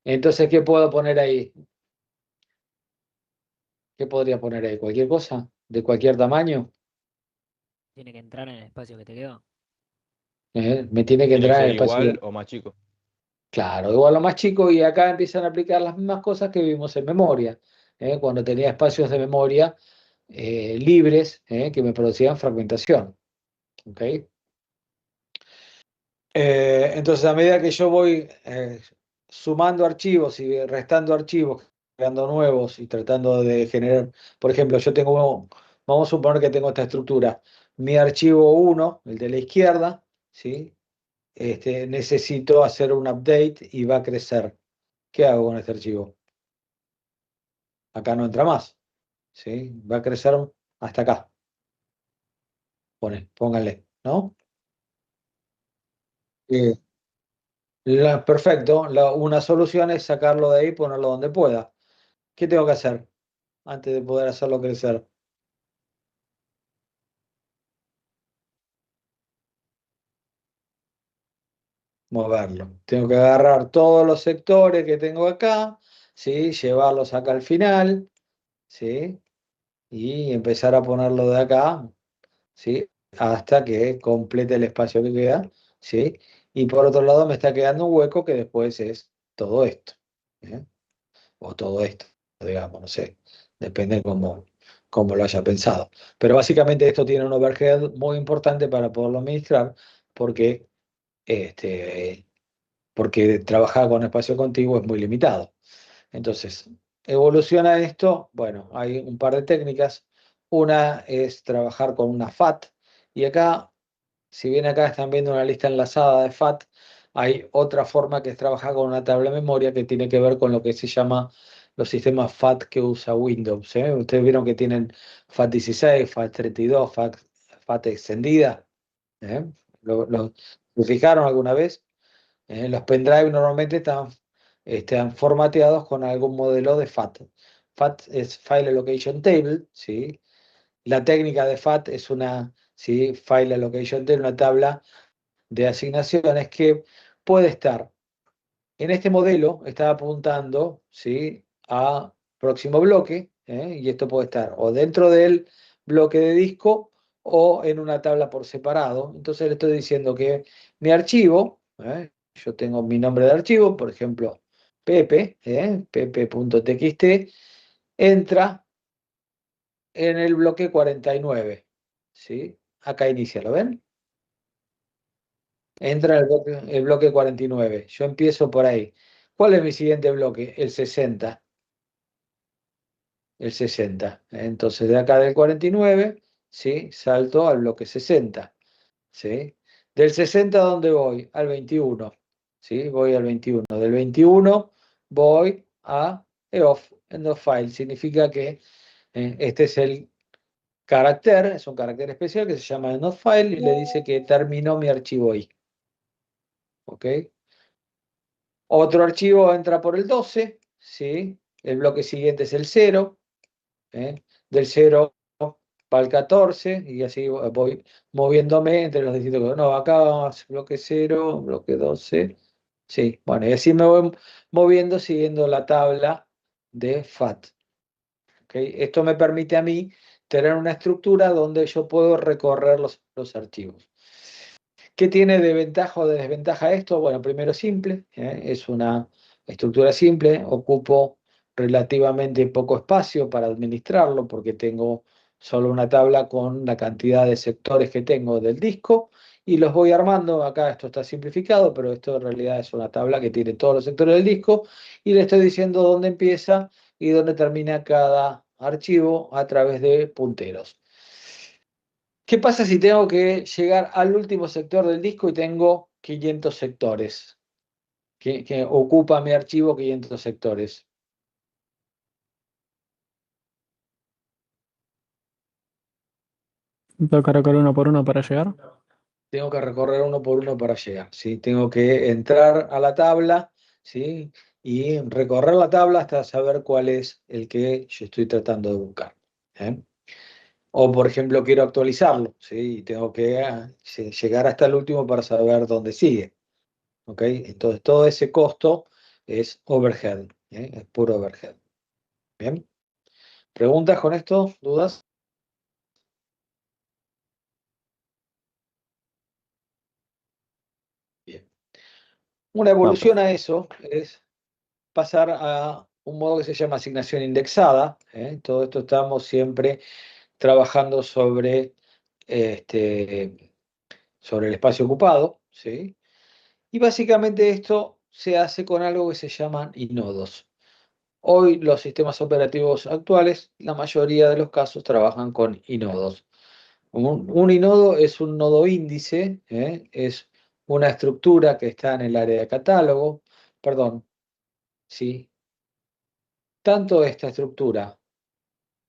Entonces, ¿qué puedo poner ahí? ¿Qué podría poner ahí? ¿Cualquier cosa? ¿De cualquier tamaño? Tiene que entrar en el espacio que te quedó. Me tiene que Tiene que entrar en ser el espacio. igual o más chico. Claro, igual lo más chico y acá empiezan a aplicar las mismas cosas que vimos en memoria. Cuando tenía espacios de memoria libres que me producían fragmentación. ¿Ok? Entonces, a medida que yo voy sumando archivos y restando archivos, creando nuevos y tratando de generar, por ejemplo, vamos a suponer que tengo esta estructura. Mi archivo 1, el de la izquierda, ¿sí? Necesito hacer un update y va a crecer. ¿Qué hago con este archivo? Acá no entra más, ¿sí? Va a crecer hasta acá. Pónganle, ¿no? Eh, Perfecto. Una solución es sacarlo de ahí y ponerlo donde pueda. ¿Qué tengo que hacer antes de poder hacerlo crecer? Moverlo. Tengo que agarrar todos los sectores que tengo acá, ¿sí? Llevarlos acá al final, ¿sí? Y empezar a ponerlo de acá, ¿sí? Hasta que complete el espacio que queda, ¿sí? Y por otro lado me está quedando un hueco que después es todo esto, ¿eh? O todo esto, digamos, no sé, depende cómo lo haya pensado. Pero básicamente esto tiene un overhead muy importante para poderlo administrar porque, este, porque trabajar con espacio contiguo es muy limitado. Entonces, evoluciona esto, bueno, hay un par de técnicas. Una es trabajar con una FAT y acá, si bien acá están viendo una lista enlazada de FAT, hay otra forma que es trabajar con una tabla de memoria que tiene que ver con lo que se llama los sistemas FAT que usa Windows. Ustedes vieron que tienen FAT16, FAT32, FAT extendida. ¿eh? ¿Lo fijaron alguna vez? Los pendrive normalmente están formateados con algún modelo de FAT. FAT es File Allocation Table, ¿sí? La técnica de FAT es una, ¿sí? File Allocation Table, una tabla de asignaciones que puede estar en este modelo, está apuntando, ¿sí? A próximo bloque, y esto puede estar o dentro del bloque de disco o en una tabla por separado. Entonces le estoy diciendo que mi archivo, yo tengo mi nombre de archivo, por ejemplo, Pepe, pepe.txt, entra en el bloque 49, ¿sí? Acá inicia, ¿lo ven? Entra el bloque 49. Yo empiezo por ahí. ¿Cuál es mi siguiente bloque? El 60. El 60. Entonces, de acá del 49, ¿sí? Salto al bloque 60. ¿Sí? Del 60, ¿a dónde voy? Al 21. ¿Sí? Voy al 21. Del 21 voy a EOF, end of file. Significa que este es el carácter, es un carácter especial que se llama end of file y le dice que terminó mi archivo ahí. ¿Ok? Otro archivo entra por el 12, ¿sí? El bloque siguiente es el 0, ¿eh? Del 0 para el 14, y así voy moviéndome entre los distintos. No, acá bloque 0, bloque 12. Sí, bueno, y así me voy moviendo siguiendo la tabla de FAT. ¿Okay? Esto me permite a mí tener una estructura donde yo puedo recorrer los archivos. ¿Qué tiene de ventaja o de desventaja esto? Bueno, primero simple, es una estructura simple, ocupo relativamente poco espacio para administrarlo porque tengo solo una tabla con la cantidad de sectores que tengo del disco y los voy armando. Acá esto está simplificado, pero esto en realidad es una tabla que tiene todos los sectores del disco y le estoy diciendo dónde empieza y dónde termina cada archivo a través de punteros. ¿Qué pasa si tengo que llegar al último sector del disco y tengo 500 sectores? Que ocupa mi archivo 500 sectores. Tengo que recorrer uno por uno para llegar. Tengo que recorrer uno por uno para llegar, ¿sí? Tengo que entrar a la tabla, ¿sí? Y recorrer la tabla hasta saber cuál es el que yo estoy tratando de buscar. ¿eh? O, por ejemplo, quiero actualizarlo, ¿sí? Y tengo que llegar hasta el último para saber dónde sigue. ¿Ok? Entonces, todo ese costo es overhead, es puro overhead. ¿Bien? ¿Preguntas con esto? ¿Dudas? Bien. Una evolución a eso es pasar a un modo que se llama asignación indexada. Todo esto estamos siempre trabajando sobre el espacio ocupado, ¿sí? Y básicamente esto se hace con algo que se llaman inodos. Hoy los sistemas operativos actuales, la mayoría de los casos trabajan con inodos. Un inodo es un nodo índice, es una estructura que está en el área de catálogo. Perdón, ¿sí? Tanto esta estructura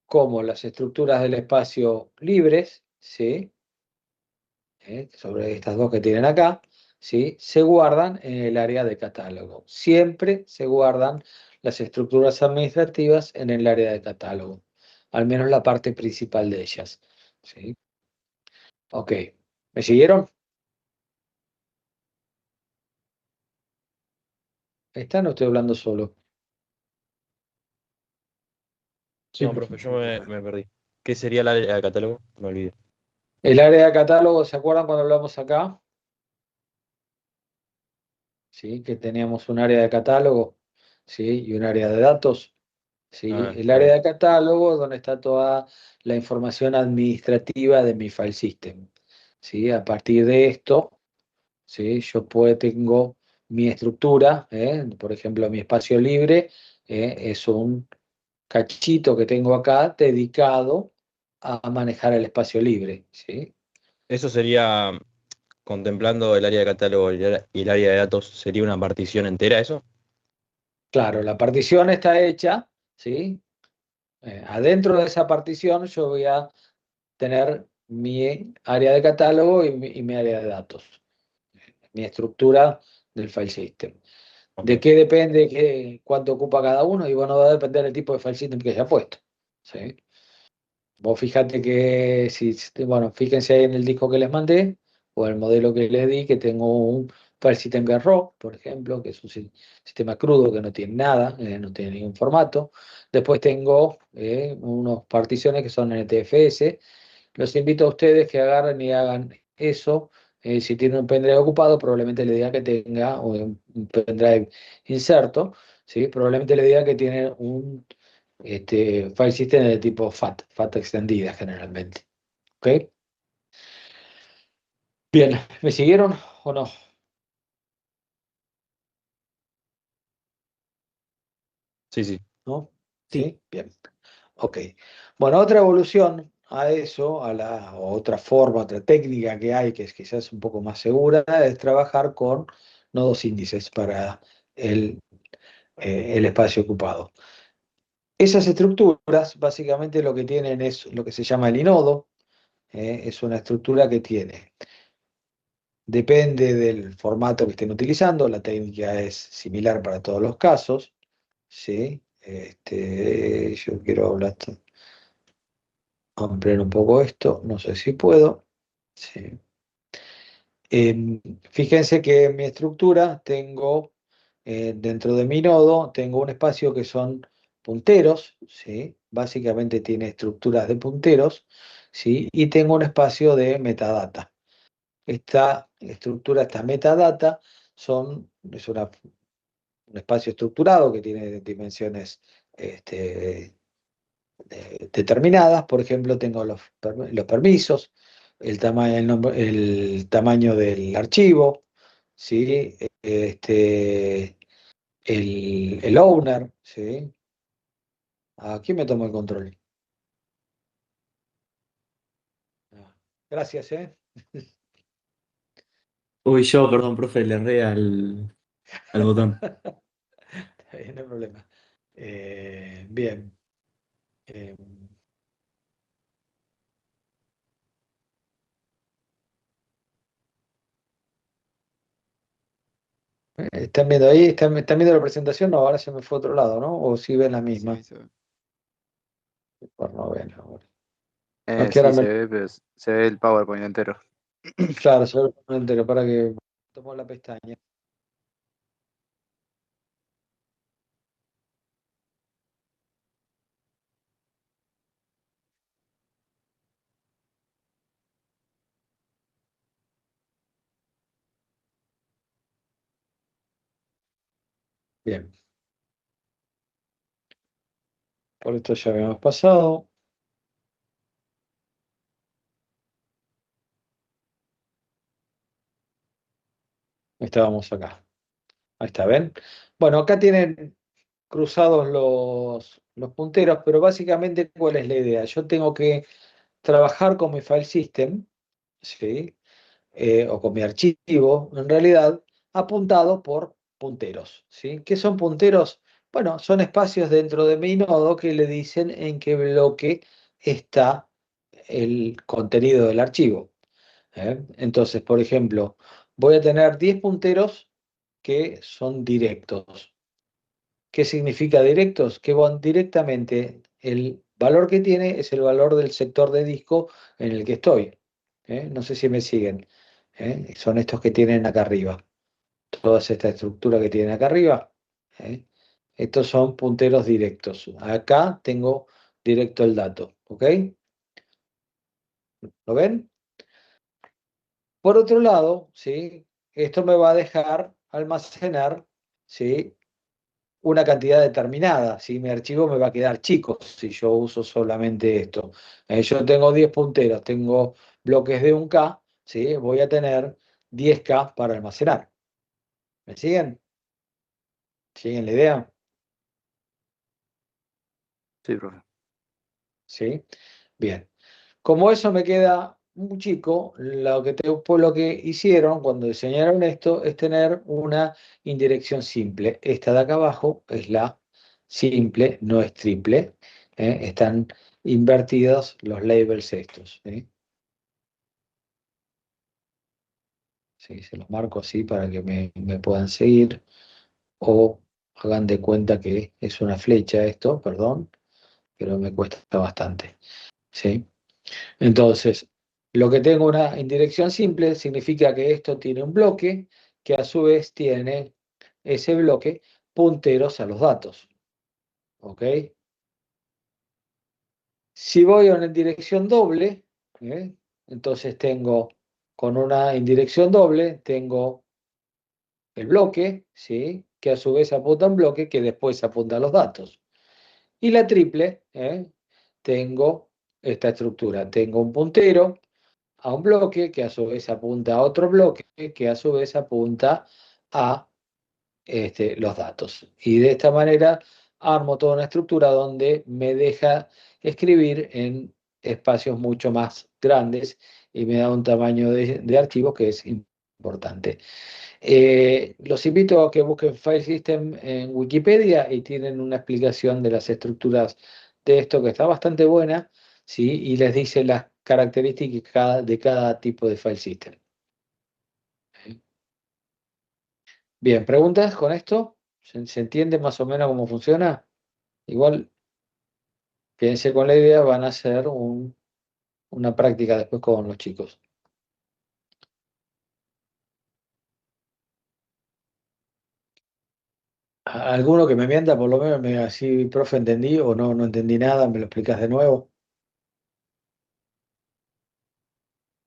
como las estructuras del espacio libres, ¿sí? Sobre estas dos que tienen acá, ¿sí? Se guardan en el área de catálogo. Siempre se guardan las estructuras administrativas en el área de catálogo, al menos la parte principal de ellas. ¿Sí? Ok, ¿me siguieron? ¿Están o estoy hablando solo? Sí, No, profe, yo me perdí. ¿Qué sería el área de catálogo? Me olvidé. El área de catálogo, ¿se acuerdan cuando hablamos acá? ¿Sí? Que teníamos un área de catálogo, ¿sí? Y un área de datos. ¿Sí? Ah, El está área bien. de catálogo es donde está toda la información administrativa de mi file system. ¿Sí? A partir de esto, ¿sí? Tengo mi estructura, por ejemplo, mi espacio libre es un cachito que tengo acá dedicado a manejar el espacio libre. ¿Sí? Eso sería contemplando el área de catálogo y el área de datos, ¿sería una partición entera eso? Claro, la partición está hecha, ¿sí? Adentro de esa partición yo voy a tener mi área de catálogo y mi área de datos, mi estructura del file system. ¿De Ok. qué depende cuánto ocupa cada uno? Y bueno, va a depender del tipo de file system que haya puesto, ¿sí? Vos fíjate que, bueno, fíjense ahí en el disco que les mandé, o el modelo que les di, que tengo un file system que es RAW, por ejemplo, que es un sistema crudo que no tiene nada, no tiene ningún formato. Después tengo unas particiones que son NTFS. Los invito a ustedes que agarren y hagan eso. Si tienen un pendrive ocupado, probablemente le diga que tenga un pendrive inserto, ¿sí? Probablemente le diga que tiene un file system de tipo FAT extendida generalmente. ¿Ok? Bien, ¿me siguieron o no? Sí, sí. ¿No? Sí. ¿Sí? Bien. Ok. Bueno, otra evolución a eso, a la otra forma, otra técnica que hay, que es quizás un poco más segura, es trabajar con nodos índices para el, el espacio ocupado. Esas estructuras básicamente lo que tienen es lo que se llama el inodo. Es una estructura que tiene, depende del formato que estén utilizando, la técnica es similar para todos los casos, ¿sí? Yo quiero ampliar un poco esto, no sé si puedo. Sí. Fíjense que en mi estructura tengo, dentro de mi nodo, tengo un espacio que son punteros, ¿sí? Básicamente tiene estructuras de punteros, ¿sí? Y tengo un espacio de metadata. Esta estructura, esta metadata, es un espacio estructurado que tiene dimensiones este, determinadas. Por ejemplo, tengo los permisos, el tamaño del archivo, ¿sí? El owner, ¿sí? Aquí me tomo el control. Gracias, ¿eh? Uy, yo, perdón, profe, le erré al botón. Está bien, no hay problema. Bien. Eh, ¿Están viendo ahí? ¿Están viendo la presentación? No, ahora se me fue a otro lado, ¿no? O si ven la misma. Sí, se ve. Por no ven ahora. No, que ahora Sí, se ve, pero se ve el PowerPoint entero. claro, seguramente que para que tomo la pestaña. Bien, por esto ya habíamos pasado. Estábamos acá. Ahí está, ¿ven? Bueno, acá tienen cruzados los punteros, pero básicamente, ¿cuál es la idea? Yo tengo que trabajar con mi file system, ¿sí? O con mi archivo, en realidad, apuntado por punteros, ¿sí? ¿Qué son punteros? Bueno, son espacios dentro de mi nodo que le dicen en qué bloque está el contenido del archivo. Entonces, por ejemplo, voy a tener 10 punteros que son directos. ¿Qué significa directos? Que van directamente, el valor que tiene es el valor del sector de disco en el que estoy. No sé si me siguen. Son estos que tienen acá arriba. Toda esta estructura que tienen acá arriba. ¿eh? Estos son punteros directos. Acá tengo directo el dato. ¿Ok? ¿Lo ven? Por otro lado, ¿sí? Esto me va a dejar almacenar, ¿sí? Una cantidad determinada. Si mi archivo me va a quedar chico si yo uso solamente esto. Yo tengo 10 punteros, tengo bloques de 1K, ¿sí? Voy a tener 10K para almacenar. ¿Me siguen? ¿Siguen la idea? Sí, profe. ¿Sí? Bien. Como eso me queda un chico, por lo que hicieron cuando diseñaron esto es tener una indirección simple. Esta de acá abajo es la simple, no es triple. Están invertidos los labels estos. Sí, se los marco así para que me puedan seguir o hagan de cuenta que es una flecha esto, perdón, pero me cuesta bastante. ¿Sí? Entonces, lo que tengo una indirección simple significa que esto tiene un bloque que a su vez tiene ese bloque punteros a los datos. ¿Ok? Si voy a una indirección doble, ¿eh? Entonces tengo con una indirección doble, tengo el bloque, ¿sí? Que a su vez apunta a un bloque que después apunta a los datos. Y la triple, tengo esta estructura. Tengo un puntero a un bloque que a su vez apunta a otro bloque que a su vez apunta a los datos. Y de esta manera armo toda una estructura donde me deja escribir en espacios mucho más grandes y me da un tamaño de archivo que es importante. Los invito a que busquen File System en Wikipedia y tienen una explicación de las estructuras de esto que está bastante buena, ¿sí? Y les dice las características de cada tipo de File System. Bien, ¿preguntas con esto? ¿Se entiende más o menos cómo funciona? Igual, quédense con la idea, van a hacer una práctica después con los chicos. ¿Alguno que me mienta, por lo menos, así, profe, entendí o no entendí nada? ¿Me lo explicas de nuevo?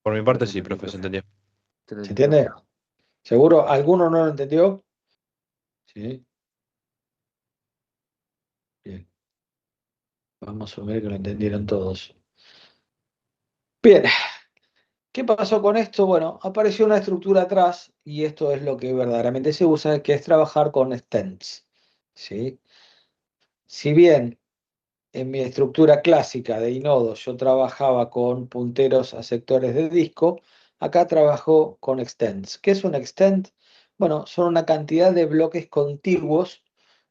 Por mi parte sí, profe, se entendió. Se lo ¿Se entendió. entiende? ¿Seguro? ¿Alguno no lo entendió? Sí. Bien. Vamos a asumir que lo entendieron todos. Bien. ¿Qué pasó con esto? Bueno, apareció una estructura atrás y esto es lo que verdaderamente se usa, que es trabajar con extends. ¿Sí? Si bien en mi estructura clásica de inodos yo trabajaba con punteros a sectores de disco, acá trabajo con extends. ¿Qué es un extend? Bueno, son una cantidad de bloques contiguos,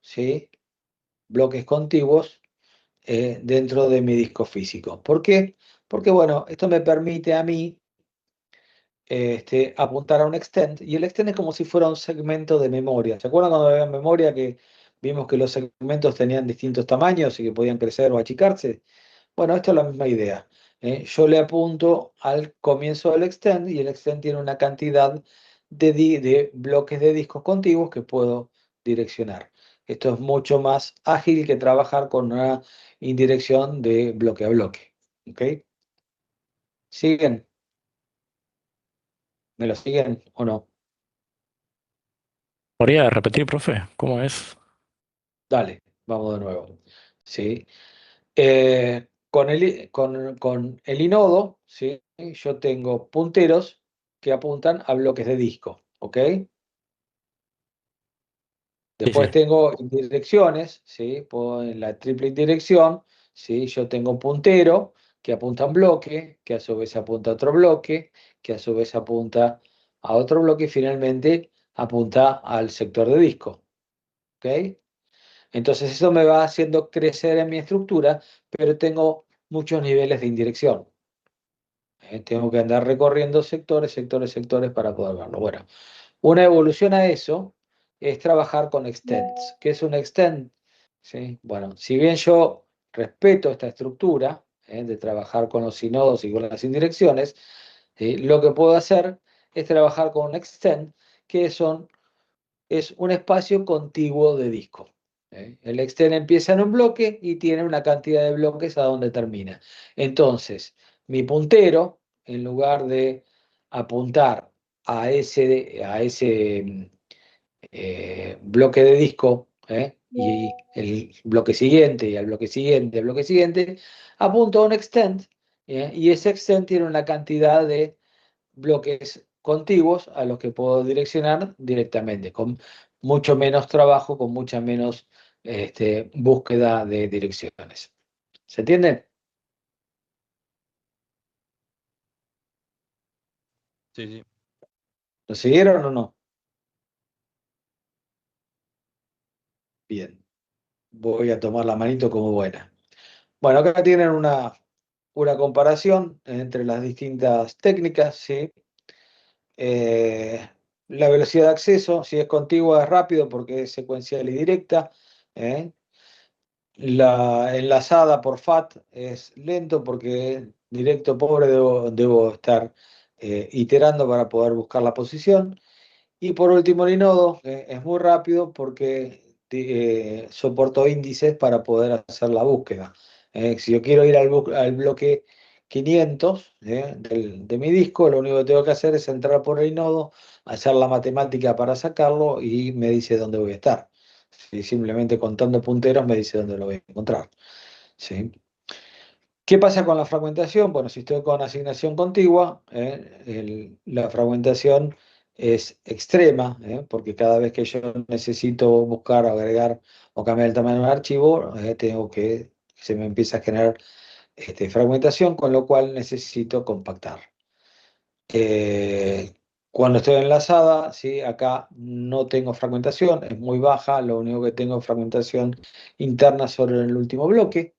¿sí? Bloques contiguos dentro de mi disco físico. ¿Por qué? Porque, bueno, esto me permite a mí apuntar a un extend, y el extend es como si fuera un segmento de memoria. ¿Se acuerdan cuando había memoria que vimos que los segmentos tenían distintos tamaños y que podían crecer o achicarse? Bueno, esto es la misma idea. Yo le apunto al comienzo del extend y el extend tiene una cantidad de bloques de discos contiguos que puedo direccionar. Esto es mucho más ágil que trabajar con una indirección de bloque a bloque. ¿Ok? ¿Siguen? ¿Me lo siguen o no? ¿Podría repetir, profe? ¿Cómo es? Dale, vamos de nuevo. ¿Sí? Con el inodo, ¿sí? Yo tengo punteros que apuntan a bloques de disco. ¿Ok? Sí, Después sí. tengo indirecciones, ¿sí? En la triple indirección, ¿sí? Yo tengo un puntero que apunta a un bloque, que a su vez apunta a otro bloque, que a su vez apunta a otro bloque y finalmente apunta al sector de disco. ¿Ok? Entonces eso me va haciendo crecer en mi estructura, pero tengo muchos niveles de indirección. Tengo que andar recorriendo sectores, sectores, sectores para poder verlo. Bueno, una evolución a eso es trabajar con extends. ¿Qué es un extend? ¿Sí? Bueno, si bien yo respeto esta estructura de trabajar con los sinodos y con las indirecciones, lo que puedo hacer es trabajar con un extend, que es un espacio contiguo de disco. El extend empieza en un bloque y tiene una cantidad de bloques a donde termina. Entonces, mi puntero, en lugar de apuntar a ese bloque de disco, y el bloque siguiente, y al bloque siguiente, al bloque siguiente, apunto a un extend, y ese extend tiene una cantidad de bloques contiguos a los que puedo direccionar directamente, con mucho menos trabajo, con mucha menos búsqueda de direcciones. ¿Se entiende? Sí, sí. ¿Lo siguieron o no? Bien. Voy a tomar la manito como buena. Bueno, acá tienen una comparación entre las distintas técnicas, ¿sí? Eh, la velocidad de acceso, si es contigua es rápido porque es secuencial y directa. ¿Eh? La enlazada por FAT es lento porque directo pobre debo estar iterando para poder buscar la posición. Y por último, el inodo es muy rápido porque soporto índices para poder hacer la búsqueda. Si yo quiero ir al bloque 500 de mi disco, lo único que tengo que hacer es entrar por el inodo, hacer la matemática para sacarlo y me dice dónde voy a estar. Si simplemente contando punteros me dice dónde lo voy a encontrar. ¿Sí? ¿Qué pasa con la fragmentación? Bueno, si estoy con asignación contigua, la fragmentación es extrema, porque cada vez que yo necesito buscar, agregar o cambiar el tamaño del archivo, tengo que se me empieza a generar fragmentación, con lo cual necesito compactar. Eh, Cuando estoy enlazada, ¿sí? Acá no tengo fragmentación, es muy baja, lo único que tengo es fragmentación interna sobre el último bloque.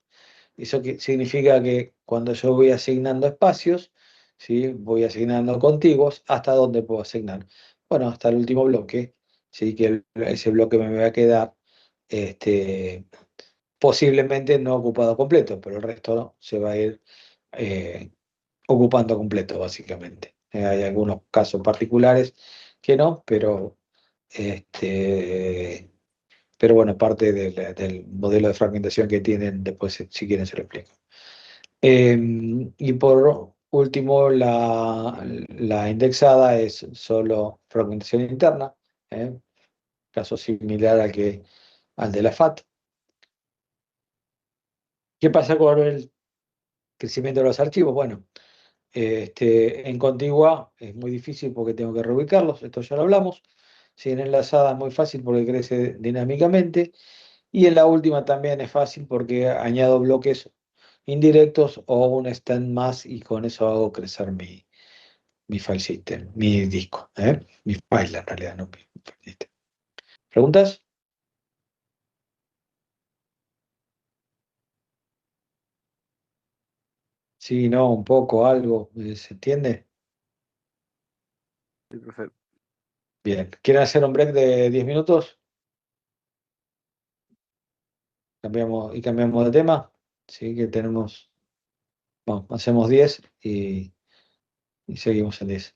Eso significa que cuando yo voy asignando espacios, ¿sí? Voy asignando contiguos, ¿hasta dónde puedo asignar? Bueno, hasta el último bloque, ¿sí? Que ese bloque me va a quedar este, posiblemente no ocupado completo, pero el resto se va a ir eh, ocupando completo, básicamente. Hay algunos casos particulares que no, este, pero bueno, parte del modelo de fragmentación que tienen, después si quieren se lo explico. Y por último, la indexada es solo fragmentación interna, ¿eh? Caso similar al de la FAT. ¿Qué pasa con el crecimiento de los archivos? Bueno, en contigua es muy difícil porque tengo que reubicarlos, esto ya lo hablamos. Si en enlazada es muy fácil porque crece dinámicamente. Y en la última también es fácil porque añado bloques indirectos o un stand más y con eso hago crecer mi file system, mi disco, mi file en realidad, no mi file system. ¿Preguntas? Sí, no, un poco, algo, ¿se entiende? Sí, profe. Bien, ¿quieren hacer un break de 10 minutos? Cambiamos de tema. Sí, que tenemos, bueno, hacemos 10 y seguimos en 10.